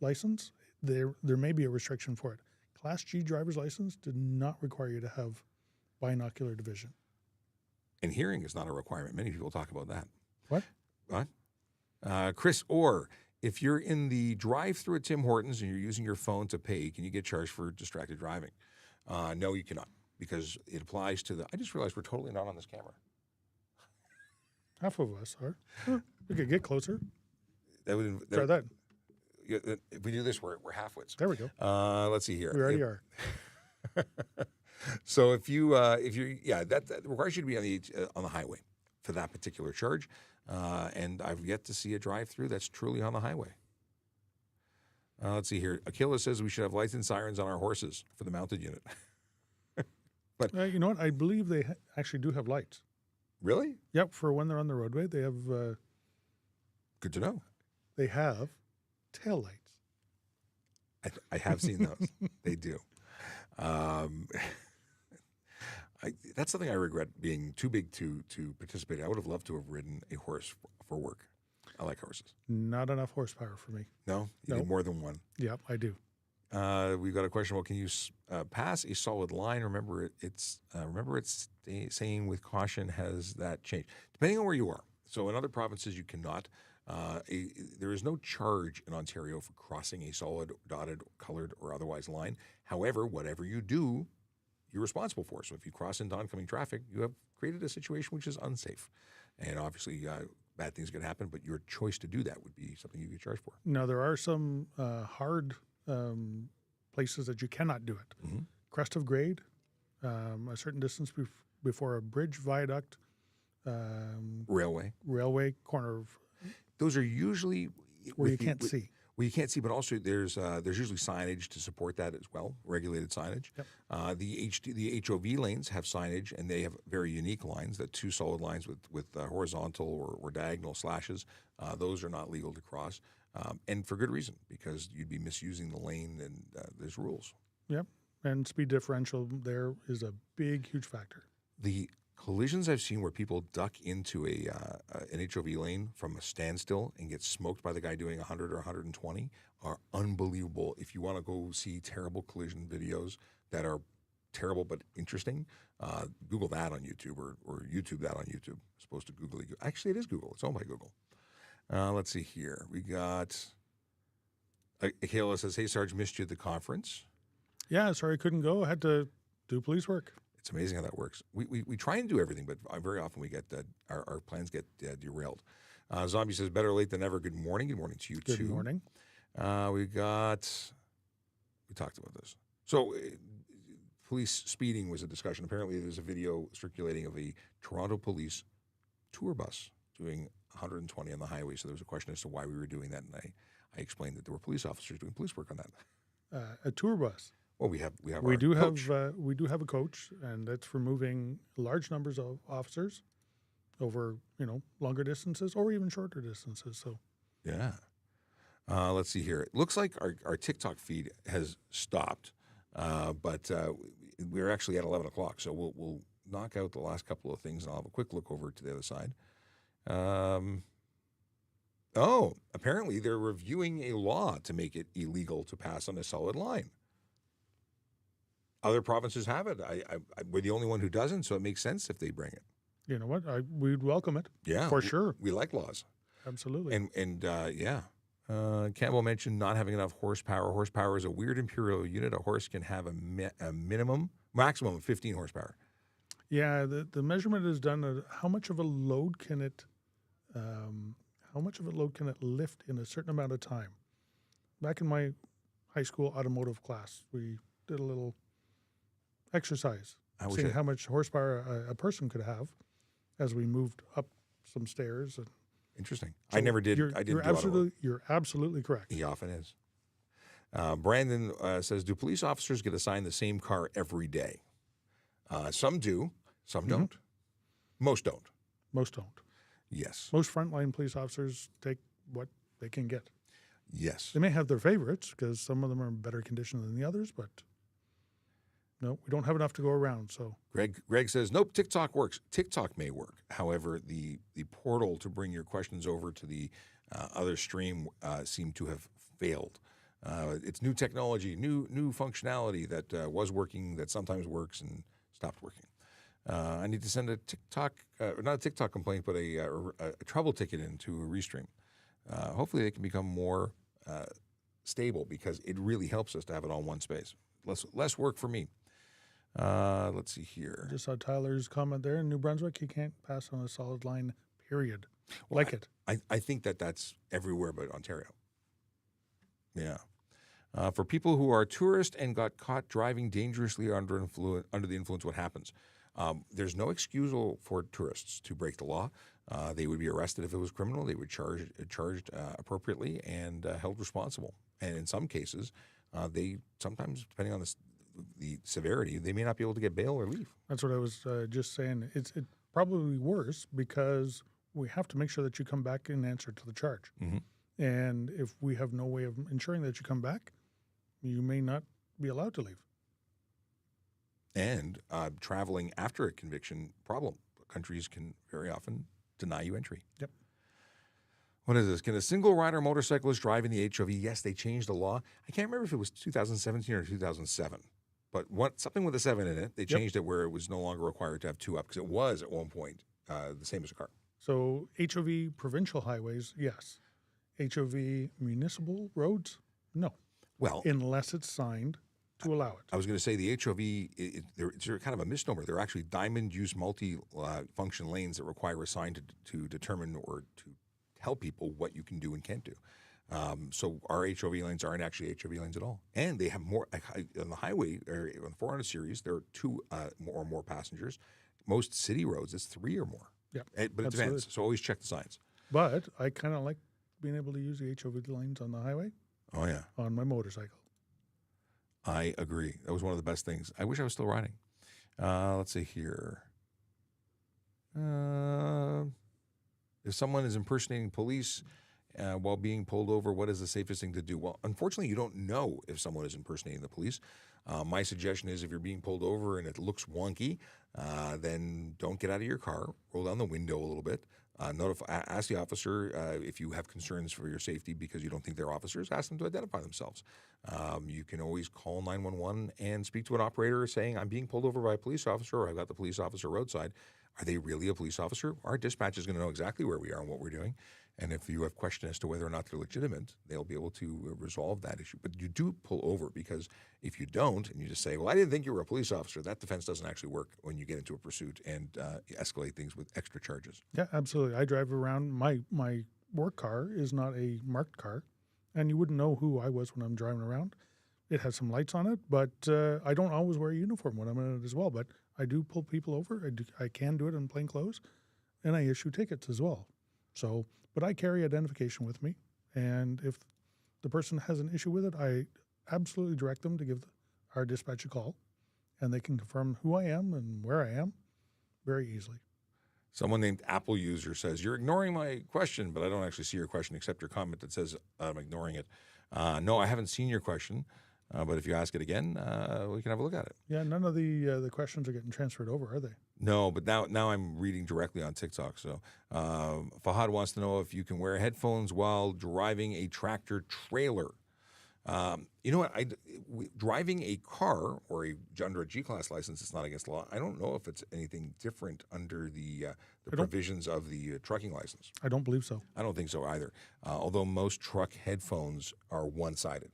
license, there may be a restriction for it. Class G driver's license did not require you to have binocular vision. And hearing is not a requirement. Many people talk about that. What? Chris Orr, if you're in the drive-thru at Tim Hortons and you're using your phone to pay, can you get charged for distracted driving? No, you cannot, because it applies to the... I just realized we're totally not on this camera. Half of us are. We could get closer. Try that. If we do this, we're half-wits. There we go. Let's see here. We already are. So if you that requires you to be on the highway for that particular charge. And I've yet to see a drive-through that's truly on the highway. Let's see here. Aquila says we should have lights and sirens on our horses for the mounted unit. But You know what? I believe they actually do have lights. really? Yep, for when they're on the roadway, they have Good to know. tail lights. I have seen those. They do. That's something I regret, being too big to participate. I would have loved to have ridden a horse for work. I like horses. Not enough horsepower for me. No? You need more than one. Yep, I do. We've got a question. Well, can you pass a solid line? Remember, it's saying with caution. Has that changed? Depending on where you are. So in other provinces, you cannot. There is no charge in Ontario for crossing a solid, dotted, colored, or otherwise line. However, whatever you do, you're responsible for. So if you cross into oncoming traffic, you have created a situation which is unsafe. And obviously, bad things can happen, but your choice to do that would be something you get charged for. Now, there are some hard places that you cannot do it. Mm-hmm. Crest of grade, a certain distance before a bridge, viaduct, Railway. corner of Those are usually where you can't see. Well, you can't see, but also there's usually signage to support that as well, regulated signage. Yep. The HOV lanes have signage, and they have very unique lines. The two solid lines with horizontal or diagonal slashes, those are not legal to cross, and for good reason, because you'd be misusing the lane, and there's rules. Yep. And speed differential there is a big, huge factor. The collisions I've seen where people duck into an HOV lane from a standstill and get smoked by the guy doing 100 or 120 are unbelievable. If you want to go see terrible collision videos that are terrible but interesting, Google that on YouTube or YouTube that on YouTube. As opposed to Google. Actually, it is Google. It's owned by Google. Let's see here. We got Kayla says, "Hey, Sarge, missed you at the conference." Yeah, sorry I couldn't go. I had to do police work. It's amazing how that works. We try and do everything, but very often we get our plans get derailed. Zombie says, "Better late than never." Good morning. Good morning to you too. Good morning. We talked about this. So police speeding was a discussion. Apparently there's a video circulating of a Toronto police tour bus doing 120 on the highway. So there was a question as to why we were doing that, and I explained that there were police officers doing police work on that. A tour bus. Well, we have We our do coach. have a coach, and that's for moving large numbers of officers over longer distances or even shorter distances. So Yeah. Let's see here. It looks like our TikTok feed has stopped, but we're actually at 11 o'clock, so we'll knock out the last couple of things, and I'll have a quick look over to the other side. Apparently they're reviewing a law to make it illegal to pass on a solid line. Other provinces have it. We're the only one who doesn't, so it makes sense if they bring it. you know what? We'd welcome it. Yeah, For sure. We like laws. Absolutely. And Campbell mentioned not having enough horsepower. Horsepower is a weird imperial unit. A horse can have a maximum of 15 horsepower. Yeah, the measurement is done at how much of a load can it lift in a certain amount of time. Back in my high school automotive class, we did a little exercise, seeing how much horsepower a person could have as we moved up some stairs. And Interesting. so I never did. I didn't do automotive. You're absolutely correct. He often is. Brandon says, "Do police officers get assigned the same car every day?" Some do. Some don't. Most don't. Most don't. Yes. Most frontline police officers take what they can get. Yes. They may have their favorites because some of them are in better condition than the others, but no, we don't have enough to go around. So Greg says, "Nope, TikTok works." TikTok may work. However, the portal to bring your questions over to the other stream seemed to have failed. It's new technology, new functionality that was working, that sometimes works and stopped working. I need to send a TikTok, not a TikTok complaint, but a trouble ticket into a Restream. Hopefully they can become more stable, because it really helps us to have it all in one space. Less work for me. Let's see here. just saw Tyler's comment there. In New Brunswick, you can't pass on a solid line, period. Well, it. I think that's everywhere but Ontario. Yeah. For people who are tourists and got caught driving dangerously under the influence, what happens? There's no excuse for tourists to break the law. They would be arrested if it was criminal. They would charged appropriately and held responsible. And in some cases, they sometimes, depending on the severity, they may not be able to get bail or leave. That's what I was just saying. It's probably worse because we have to make sure that you come back in answer to the charge. Mm-hmm. And if we have no way of ensuring that you come back, you may not be allowed to leave. And traveling after a conviction, problem. Countries can very often deny you entry. Yep. What is this? Can a single rider motorcyclist drive in the HOV? Yes, they changed the law. I can't remember if it was 2017 or 2007, but something with a 7 in it. They changed it where it was no longer required to have 2 up because it was at one point the same as a car. So HOV provincial highways, yes. HOV municipal roads, no. Well, unless it's signed to allow it. I was going to say the HOV, it's kind of a misnomer. They're actually diamond-use multi-function lanes that require a sign to determine or to tell people what you can do and can't do. So our HOV lanes aren't actually HOV lanes at all. And they have more, on the highway, or on the 400 series, there are 2 or more passengers. Most city roads, it's 3 or more. Yeah, but it depends. So always check the signs. But I kind of like being able to use the HOV lanes on the highway. Oh, yeah. On my motorcycle. I agree. That was one of the best things. I wish I was still riding. Let's see here. If someone is impersonating police while being pulled over, what is the safest thing to do? Well, unfortunately, you don't know if someone is impersonating the police. My suggestion is if you're being pulled over and it looks wonky, then don't get out of your car. Roll down the window a little bit. Ask the officer if you have concerns for your safety because you don't think they're officers. Ask them to identify themselves. You can always call 911 and speak to an operator saying, I'm being pulled over by a police officer, or I've got the police officer roadside. Are they really a police officer? Our dispatch is going to know exactly where we are and what we're doing. And if you have question as to whether or not they're legitimate, they'll be able to resolve that issue. But you do pull over, because if you don't and you just say, well, I didn't think you were a police officer, that defense doesn't actually work when you get into a pursuit and escalate things with extra charges. Yeah, absolutely. I drive around. My work car is not a marked car, and you wouldn't know who I was when I'm driving around. It has some lights on it, but I don't always wear a uniform when I'm in it as well. But I do pull people over. I can do it in plain clothes, and I issue tickets as well. So, but I carry identification with me, and if the person has an issue with it, I absolutely direct them to give our dispatch a call, and they can confirm who I am and where I am very easily. Someone named Apple User says, you're ignoring my question, but I don't actually see your question except your comment that says I'm ignoring it. No, I haven't seen your question, but if you ask it again, we can have a look at it. Yeah, none of the questions are getting transferred over, are they? No, but now I'm reading directly on TikTok. So Fahad wants to know if you can wear headphones while driving a tractor trailer. You know what? Driving a car or under a G-Class license, it's not against the law. I don't know if it's anything different under the provisions of the trucking license. I don't believe so. I don't think so either. Although most truck headphones are one-sided,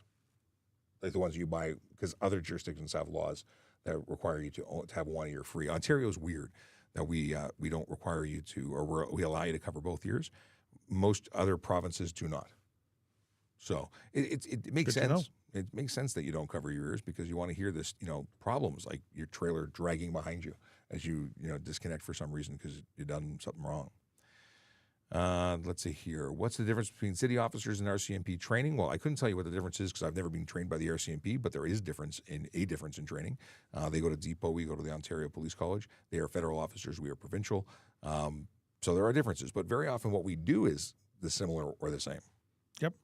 like the ones you buy, because other jurisdictions have laws that require you to have 1 ear free. Ontario's weird that we don't require you to, or we allow you to cover both ears. Most other provinces do not. So it makes sense. It makes sense that you don't cover your ears because you want to hear this, problems like your trailer dragging behind you as you disconnect for some reason because you've done something wrong. Let's see here. What's the difference between city officers and RCMP training? Well, I couldn't tell you what the difference is because I've never been trained by the RCMP, but there is a difference in training. They go to Depot. We go to the Ontario Police College. They are federal officers. We are provincial. So there are differences, but very often what we do is the similar or the same. Yep.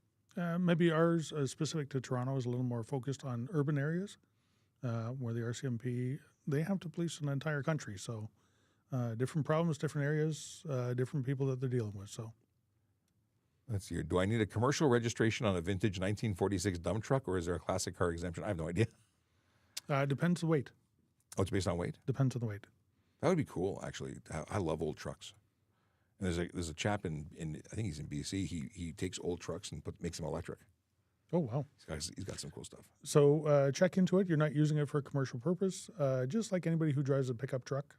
Maybe ours, specific to Toronto, is a little more focused on urban areas where the RCMP, they have to police an entire country. So different problems, different areas, different people that they're dealing with. So let's see here. Do I need a commercial registration on a vintage 1946 dump truck, or is there a classic car exemption? I have no idea. Depends on the weight. Oh, it's based on weight? Depends on the weight. That would be cool, actually. I love old trucks. And there's a chap in I think he's in BC. He takes old trucks and makes them electric. Oh, wow. He's got some cool stuff. So check into it. You're not using it for a commercial purpose. Just like anybody who drives a pickup truck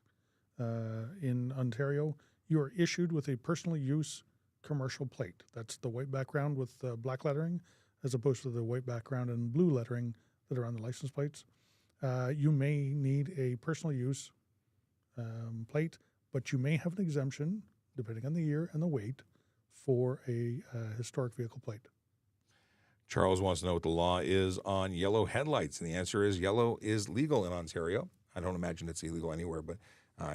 in Ontario, you are issued with a personal use commercial plate. That's the white background with black lettering as opposed to the white background and blue lettering that are on the license plates. You may need a personal use plate, but you may have an exemption, depending on the year and the weight, for a historic vehicle plate. Charles wants to know what the law is on yellow headlights, and the answer is yellow is legal in Ontario. I don't imagine it's illegal anywhere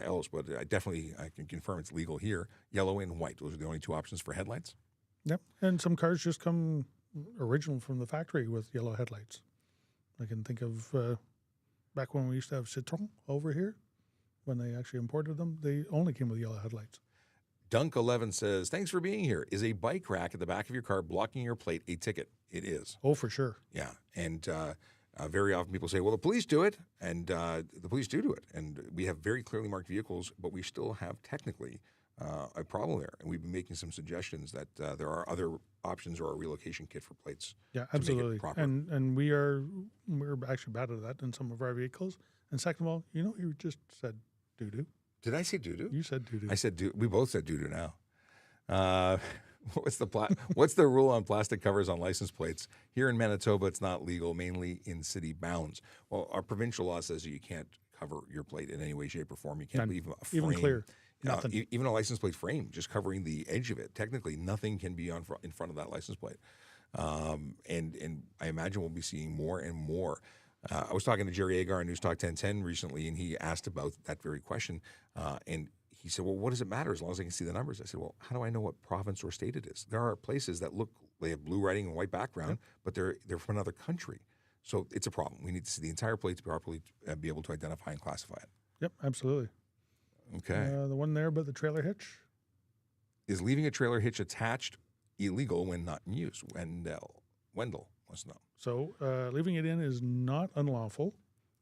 else, but I can confirm it's legal here. Yellow and white, those are the only 2 options for headlights. Yep, and some cars just come original from the factory with yellow headlights. I can think of back when we used to have Citroën over here, when they actually imported them, they only came with yellow headlights. Dunk11 says, thanks for being here. Is a bike rack at the back of your car blocking your plate a ticket? It is. Oh, for sure. Yeah. And very often people say, well, the police do it. And the police do it. And we have very clearly marked vehicles, but we still have technically a problem there. And we've been making some suggestions that there are other options or a relocation kit for plates. Yeah, to make it absolutely. proper. And we're actually bad at that in some of our vehicles. And second of all, you just said doo-doo. Did I say doo-doo? You said doo-doo. I said we both said doo-doo now. What's the rule on plastic covers on license plates? Here in Manitoba, it's not legal, mainly in city bounds. Well, our provincial law says that you can't cover your plate in any way, shape, or form. You can't leave a frame. Even clear. Nothing. Even a license plate frame, just covering the edge of it. Technically, nothing can be in front of that license plate. And I imagine we'll be seeing more and more. I was talking to Jerry Agar on News Talk 1010 recently, and he asked about that very question. And he said, well, what does it matter as long as I can see the numbers? I said, well, how do I know what province or state it is? There are places that they have blue writing and white background, but they're from another country. So it's a problem. We need to see the entire plate to properly be able to identify and classify it. Yep, absolutely. Okay. The one there about the trailer hitch? Is leaving a trailer hitch attached illegal when not in use? Wendell wants to know. So leaving it in is not unlawful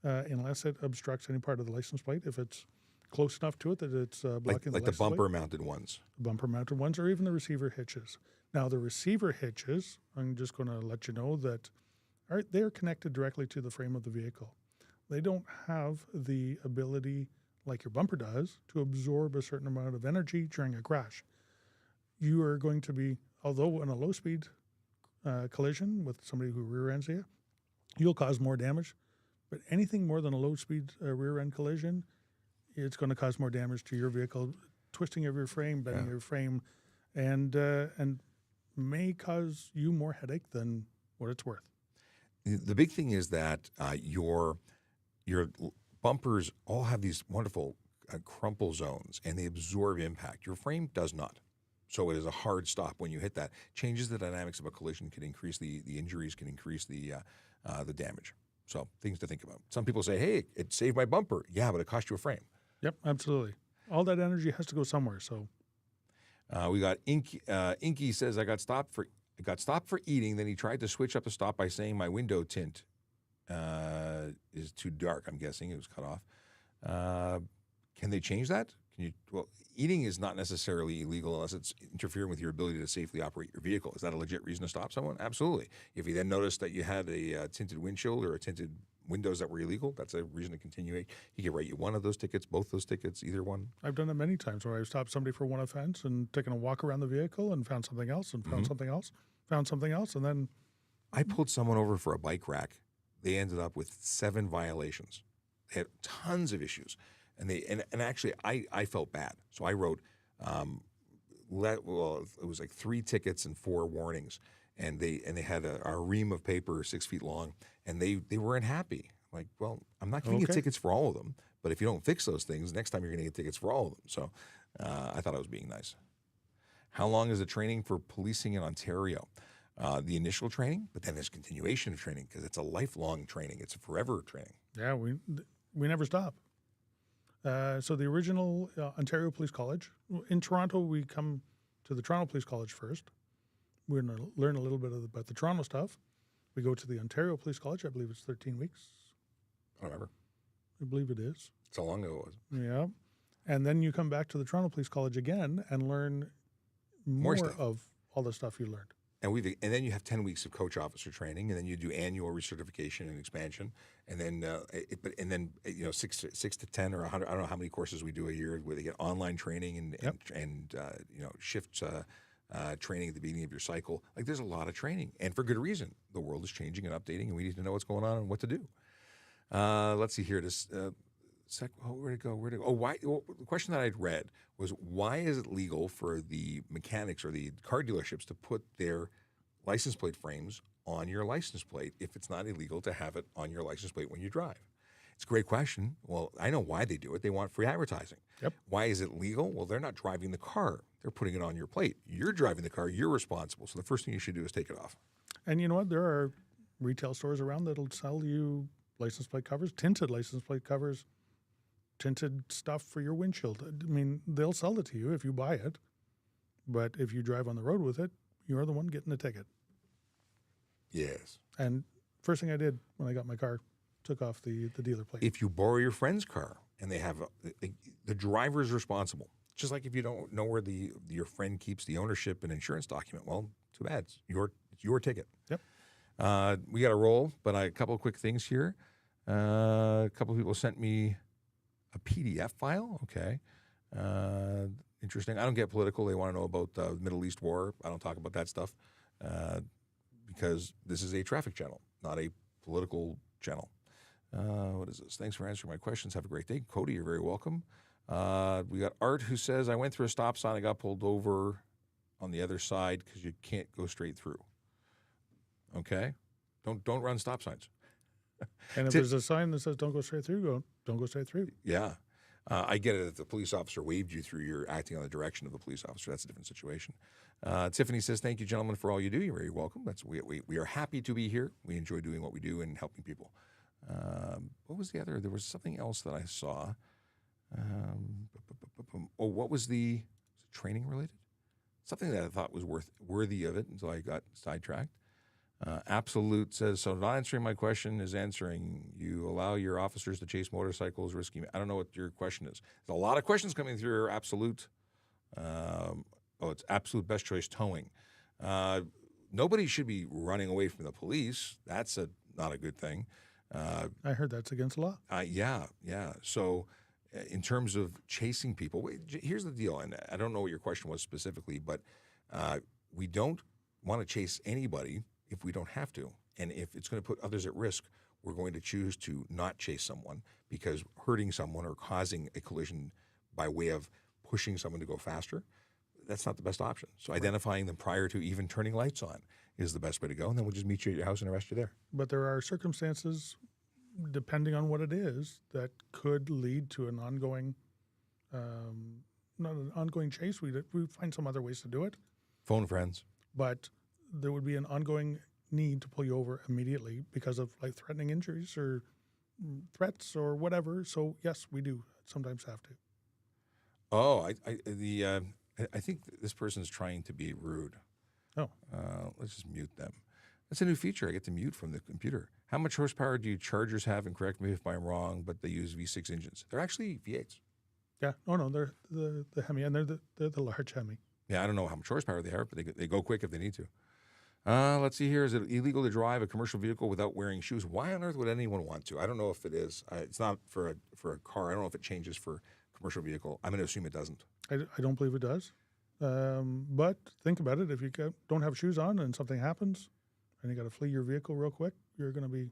unless it obstructs any part of the license plate. If it's close enough to it that it's blocking like the the bumper-mounted ones. The bumper-mounted ones, or even the receiver hitches. Now, the receiver hitches, I'm just going to let you know that they are connected directly to the frame of the vehicle. They don't have the ability, like your bumper does, to absorb a certain amount of energy during a crash. You are going to be, although in a low-speed collision with somebody who rear-ends you, you'll cause more damage. But anything more than a low-speed rear-end collision, it's going to cause more damage to your vehicle, twisting of your frame, bending your frame, and may cause you more headache than what it's worth. The big thing is that your bumpers all have these wonderful crumple zones, and they absorb impact. Your frame does not. So it is a hard stop when you hit that. Changes the dynamics of a collision, can increase the injuries, can increase the damage. So things to think about. Some people say, hey, it saved my bumper. Yeah, but it cost you a frame. Yep, absolutely. All that energy has to go somewhere. So we got Inky says, I got stopped for eating. Then he tried to switch up the stop by saying my window tint is too dark. I'm guessing it was cut off. Can they change that? Well, eating is not necessarily illegal unless it's interfering with your ability to safely operate your vehicle. Is that a legit reason to stop someone? Absolutely. If you then notice that you had a tinted windshield or a tinted windows that were illegal, that's a reason to continue. He could write you one of those tickets, both those tickets, either one. I've done it many times where I've stopped somebody for one offense and taken a walk around the vehicle and found something else and found something else, and then... I pulled someone over for a bike rack. They ended up with 7 violations. They had tons of issues. And actually, I felt bad. So I wrote, it was like 3 tickets and 4 warnings. And they had a ream of paper 6 feet long, and they weren't happy. Like, well, I'm not going to get tickets for all of them, but if you don't fix those things, next time you're going to get tickets for all of them. So I thought I was being nice. How long is the training for policing in Ontario? The initial training, but then there's continuation of training because it's a lifelong training. It's a forever training. Yeah, we never stop. So the original Ontario Police College, in Toronto, we come to the Toronto Police College first. We're going to learn a little bit about the Toronto stuff. We go to the Ontario Police College. I believe it's 13 weeks. I don't remember. I believe it is. That's how long ago it was. Yeah. And then you come back to the Toronto Police College again and learn more of all the stuff you learned. And then you have 10 weeks of coach officer training, and then you do annual recertification and expansion, and then 6 to 10 or 100. I don't know how many courses we do a year where they get online training and shift training at the beginning of your cycle. Like there's a lot of training, and for good reason. The world is changing and updating, and we need to know what's going on and what to do. Let's see here. Where'd it go? Oh, why? Well, the question that I'd read was, why is it legal for the mechanics or the car dealerships to put their license plate frames on your license plate if it's not illegal to have it on your license plate when you drive? It's a great question. Well, I know why they do it. They want free advertising. Yep. Why is it legal? Well, they're not driving the car. They're putting it on your plate. You're driving the car. You're responsible. So the first thing you should do is take it off. And you know what? There are retail stores around that'll sell you license plate covers, tinted license plate covers, tinted stuff for your windshield. I mean, they'll sell it to you if you buy it. But if you drive on the road with it, you're the one getting the ticket. Yes. And first thing I did when I got my car, took off the dealer plate. If you borrow your friend's car and they have the driver is responsible, just like if you don't know where your friend keeps the ownership and insurance document, well, too bad. It's your ticket. Yep. We got to roll, but a couple of quick things here. A couple of people sent me a PDF file. Okay. Interesting. I don't get political. They want to know about the Middle East war. I don't talk about that stuff because this is a traffic channel, not a political channel. What is this? Thanks for answering my questions. Have a great day. Cody, you're very welcome. We got Art who says, I went through a stop sign. I got pulled over on the other side because you can't go straight through. Okay? Don't run stop signs. And if there's a sign that says don't go straight through, don't go straight through. Yeah. I get it if the police officer waved you through, you're acting on the direction of the police officer. That's a different situation. Tiffany says, thank you, gentlemen, for all you do. You're very welcome. We are happy to be here. We enjoy doing what we do and helping people. What was the other? There was something else that I saw. What was the training related? Something that I thought was worthy of it until I got sidetracked. Absolute says, so not answering my question is answering. You allow your officers to chase motorcycles, risky. I don't know what your question is. There's a lot of questions coming through. Absolute. It's Absolute Best Choice Towing. Nobody should be running away from the police. That's not a good thing. I heard that's against the law. Yeah. So in terms of chasing people, here's the deal, and I don't know what your question was specifically, but we don't want to chase anybody if we don't have to. And if it's going to put others at risk, we're going to choose to not chase someone because hurting someone or causing a collision by way of pushing someone to go faster, that's not the best option. So identifying them prior to even turning lights on is the best way to go, and then we'll just meet you at your house and arrest you there. But there are circumstances, depending on what it is, that could lead to an ongoing, not an ongoing chase. We find some other ways to do it. Phone friends. But there would be an ongoing need to pull you over immediately because of life-threatening injuries or threats or whatever. So yes, we do sometimes have to. Oh, I think this person's trying to be rude. Oh. Let's just mute them. That's a new feature. I get to mute from the computer. How much horsepower do Chargers have? And correct me if I'm wrong, but they use V6 engines. They're actually V8s. Yeah. Oh no, they're the Hemi, and they're the large Hemi. Yeah, I don't know how much horsepower they are, but they go quick if they need to. Let's see here. Is it illegal to drive a commercial vehicle without wearing shoes? Why on earth would anyone want to? I don't know if it is. It's not for a car. I don't know if it changes for commercial vehicle. I'm going to assume it doesn't. I don't believe it does. But think about it. If you don't have shoes on and something happens and you got to flee your vehicle real quick, you're going to be,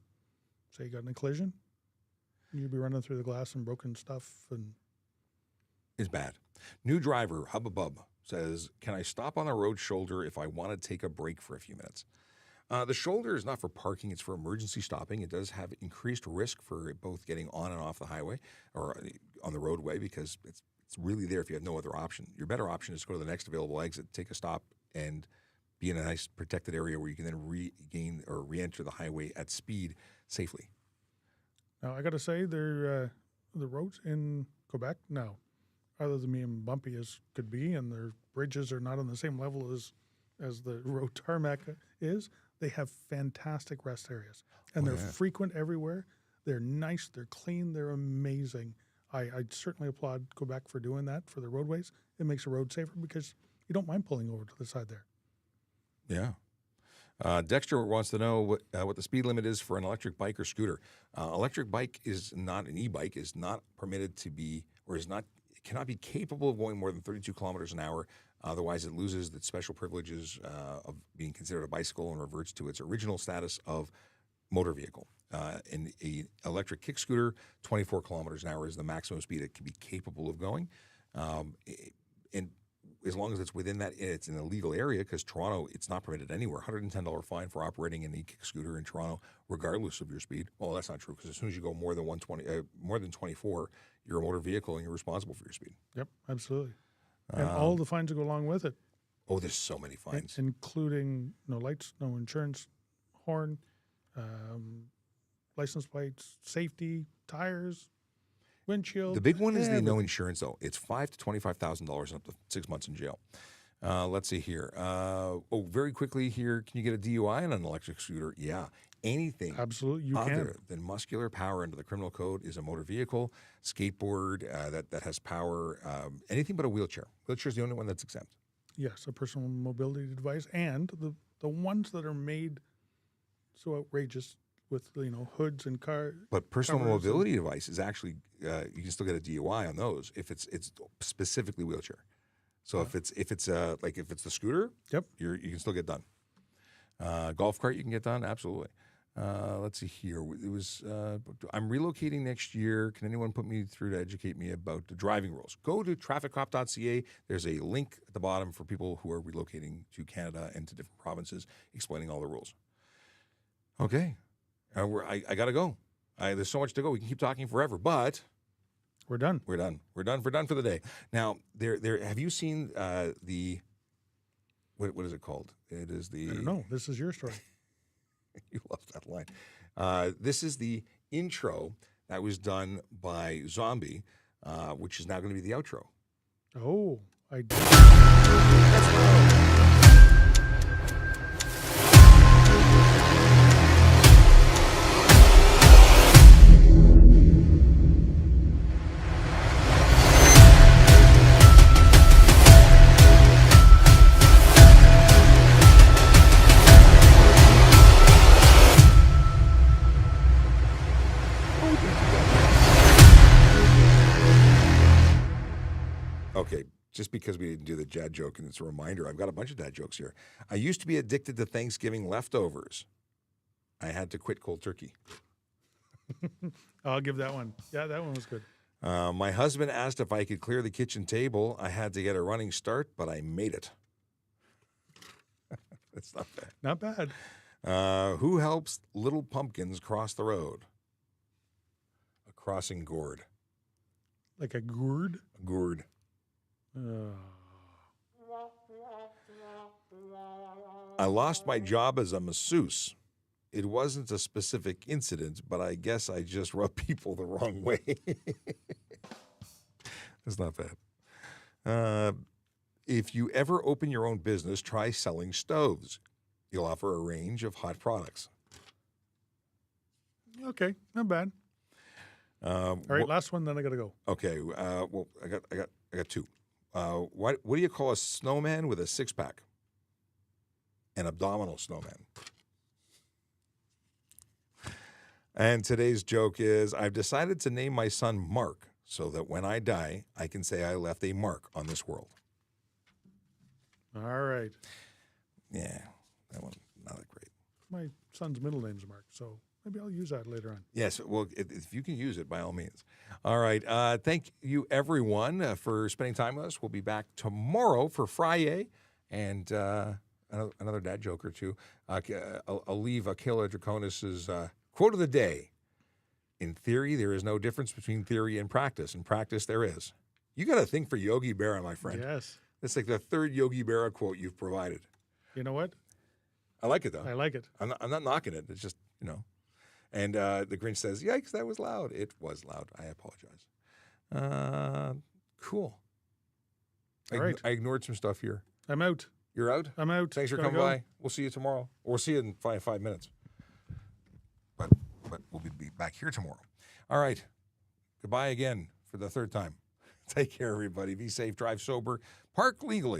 say you got in a collision, you'll be running through the glass and broken stuff. And it's bad. New driver, Hubbabub, says, can I stop on the road shoulder if I want to take a break for a few minutes? The shoulder is not for parking. It's for emergency stopping. It does have increased risk for both getting on and off the highway or on the roadway because it's really there if you have no other option. Your better option is to go to the next available exit, take a stop, and be in a nice protected area where you can then regain or re-enter the highway at speed safely. Now, I got to say, the roads in Quebec now, other than being bumpy as could be, and their bridges are not on the same level as the road tarmac is, they have fantastic rest areas. And they're frequent everywhere. They're nice, they're clean, they're amazing. I certainly applaud Quebec for doing that for the roadways. It makes the road safer because you don't mind pulling over to the side there. Yeah. Dexter wants to know what the speed limit is for an electric bike or scooter. Electric bike is not an e-bike, is not permitted to be, or cannot be capable of going more than 32 kilometers an hour. Otherwise, it loses its special privileges of being considered a bicycle and reverts to its original status of motor vehicle. In an electric kick scooter, 24 kilometers an hour is the maximum speed it can be capable of going. And as long as it's within that, it's an illegal area because Toronto, it's not permitted anywhere. $110 fine for operating an e-kick scooter in Toronto, regardless of your speed. Well, that's not true because as soon as you go more than 24, you're a motor vehicle and you're responsible for your speed. Yep, absolutely. And all the fines that go along with it. Oh, there's so many fines. Including no lights, no insurance, horn, license plates, safety, tires, windshield. The big one is the no insurance, though. It's $5,000 to $25,000 and up to 6 months in jail. Let's see here. Very quickly here. Can you get a DUI on an electric scooter? Yeah. Anything Absolutely, you can. other than muscular power under the criminal code is a motor vehicle, skateboard that has power, anything but a wheelchair. Wheelchair is the only one that's exempt. Yes, a personal mobility device, and the ones that are made so outrageous with hoods and car. But personal covers mobility device is actually you can still get a DUI on those if it's specifically wheelchair. So if it's the scooter, Yep. you can still get done. Golf cart you can get done, absolutely. Let's see here. It was I'm relocating next year. Can anyone put me through to educate me about the driving rules? Go to trafficcop.ca. There's a link at the bottom for people who are relocating to Canada and to different provinces, explaining all the rules. Okay, I gotta go. There's so much to go. We can keep talking forever, but We're done. we're done. We're done for the day. Now, there. Have you seen the what is it called? It is the. I don't know. This is your story. You love that line. This is the intro that was done by Zombie, which is now going to be the outro. Oh, I did. Okay, just because we didn't do the dad joke, and it's a reminder, I've got a bunch of dad jokes here. I used to be addicted to Thanksgiving leftovers. I had to quit cold turkey. I'll give that one. Yeah, that one was good. My husband asked if I could clear the kitchen table. I had to get a running start, but I made it. That's not bad. Not bad. Who helps little pumpkins cross the road? A crossing gourd. Like a gourd. A gourd. I lost my job as a masseuse. It wasn't a specific incident, but I guess I just rub people the wrong way. That's not bad. If you ever open your own business, try selling stoves. You'll offer a range of hot products. Okay, not bad. All right, last one. Then I gotta go. Okay. Well, I got two. What do you call a snowman with a six-pack? An abdominal snowman. And today's joke is, I've decided to name my son Mark so that when I die, I can say I left a mark on this world. All right. Yeah, that one, not that great. My son's middle name's Mark, so maybe I'll use that later on. Yes, well, if you can use it, by all means. All right. Thank you, everyone, for spending time with us. We'll be back tomorrow for Friday, and another dad joke or two. I'll leave Kayla Draconis's quote of the day. In theory, there is no difference between theory and practice. In practice, there is. You got to think for Yogi Berra, my friend. Yes. It's like the third Yogi Berra quote you've provided. You know what? I like it, though. I like it. I'm not knocking it. It's just, And the Grinch says, yikes, that was loud. It was loud. I apologize. Cool. All right. I ignored some stuff here. I'm out. You're out? I'm out. Thanks for Gotta coming go. by. We'll see you tomorrow. Or we'll see you in 5 minutes. But we'll be back here tomorrow. All right. Goodbye again for the third time. Take care, everybody. Be safe. Drive sober. Park legally.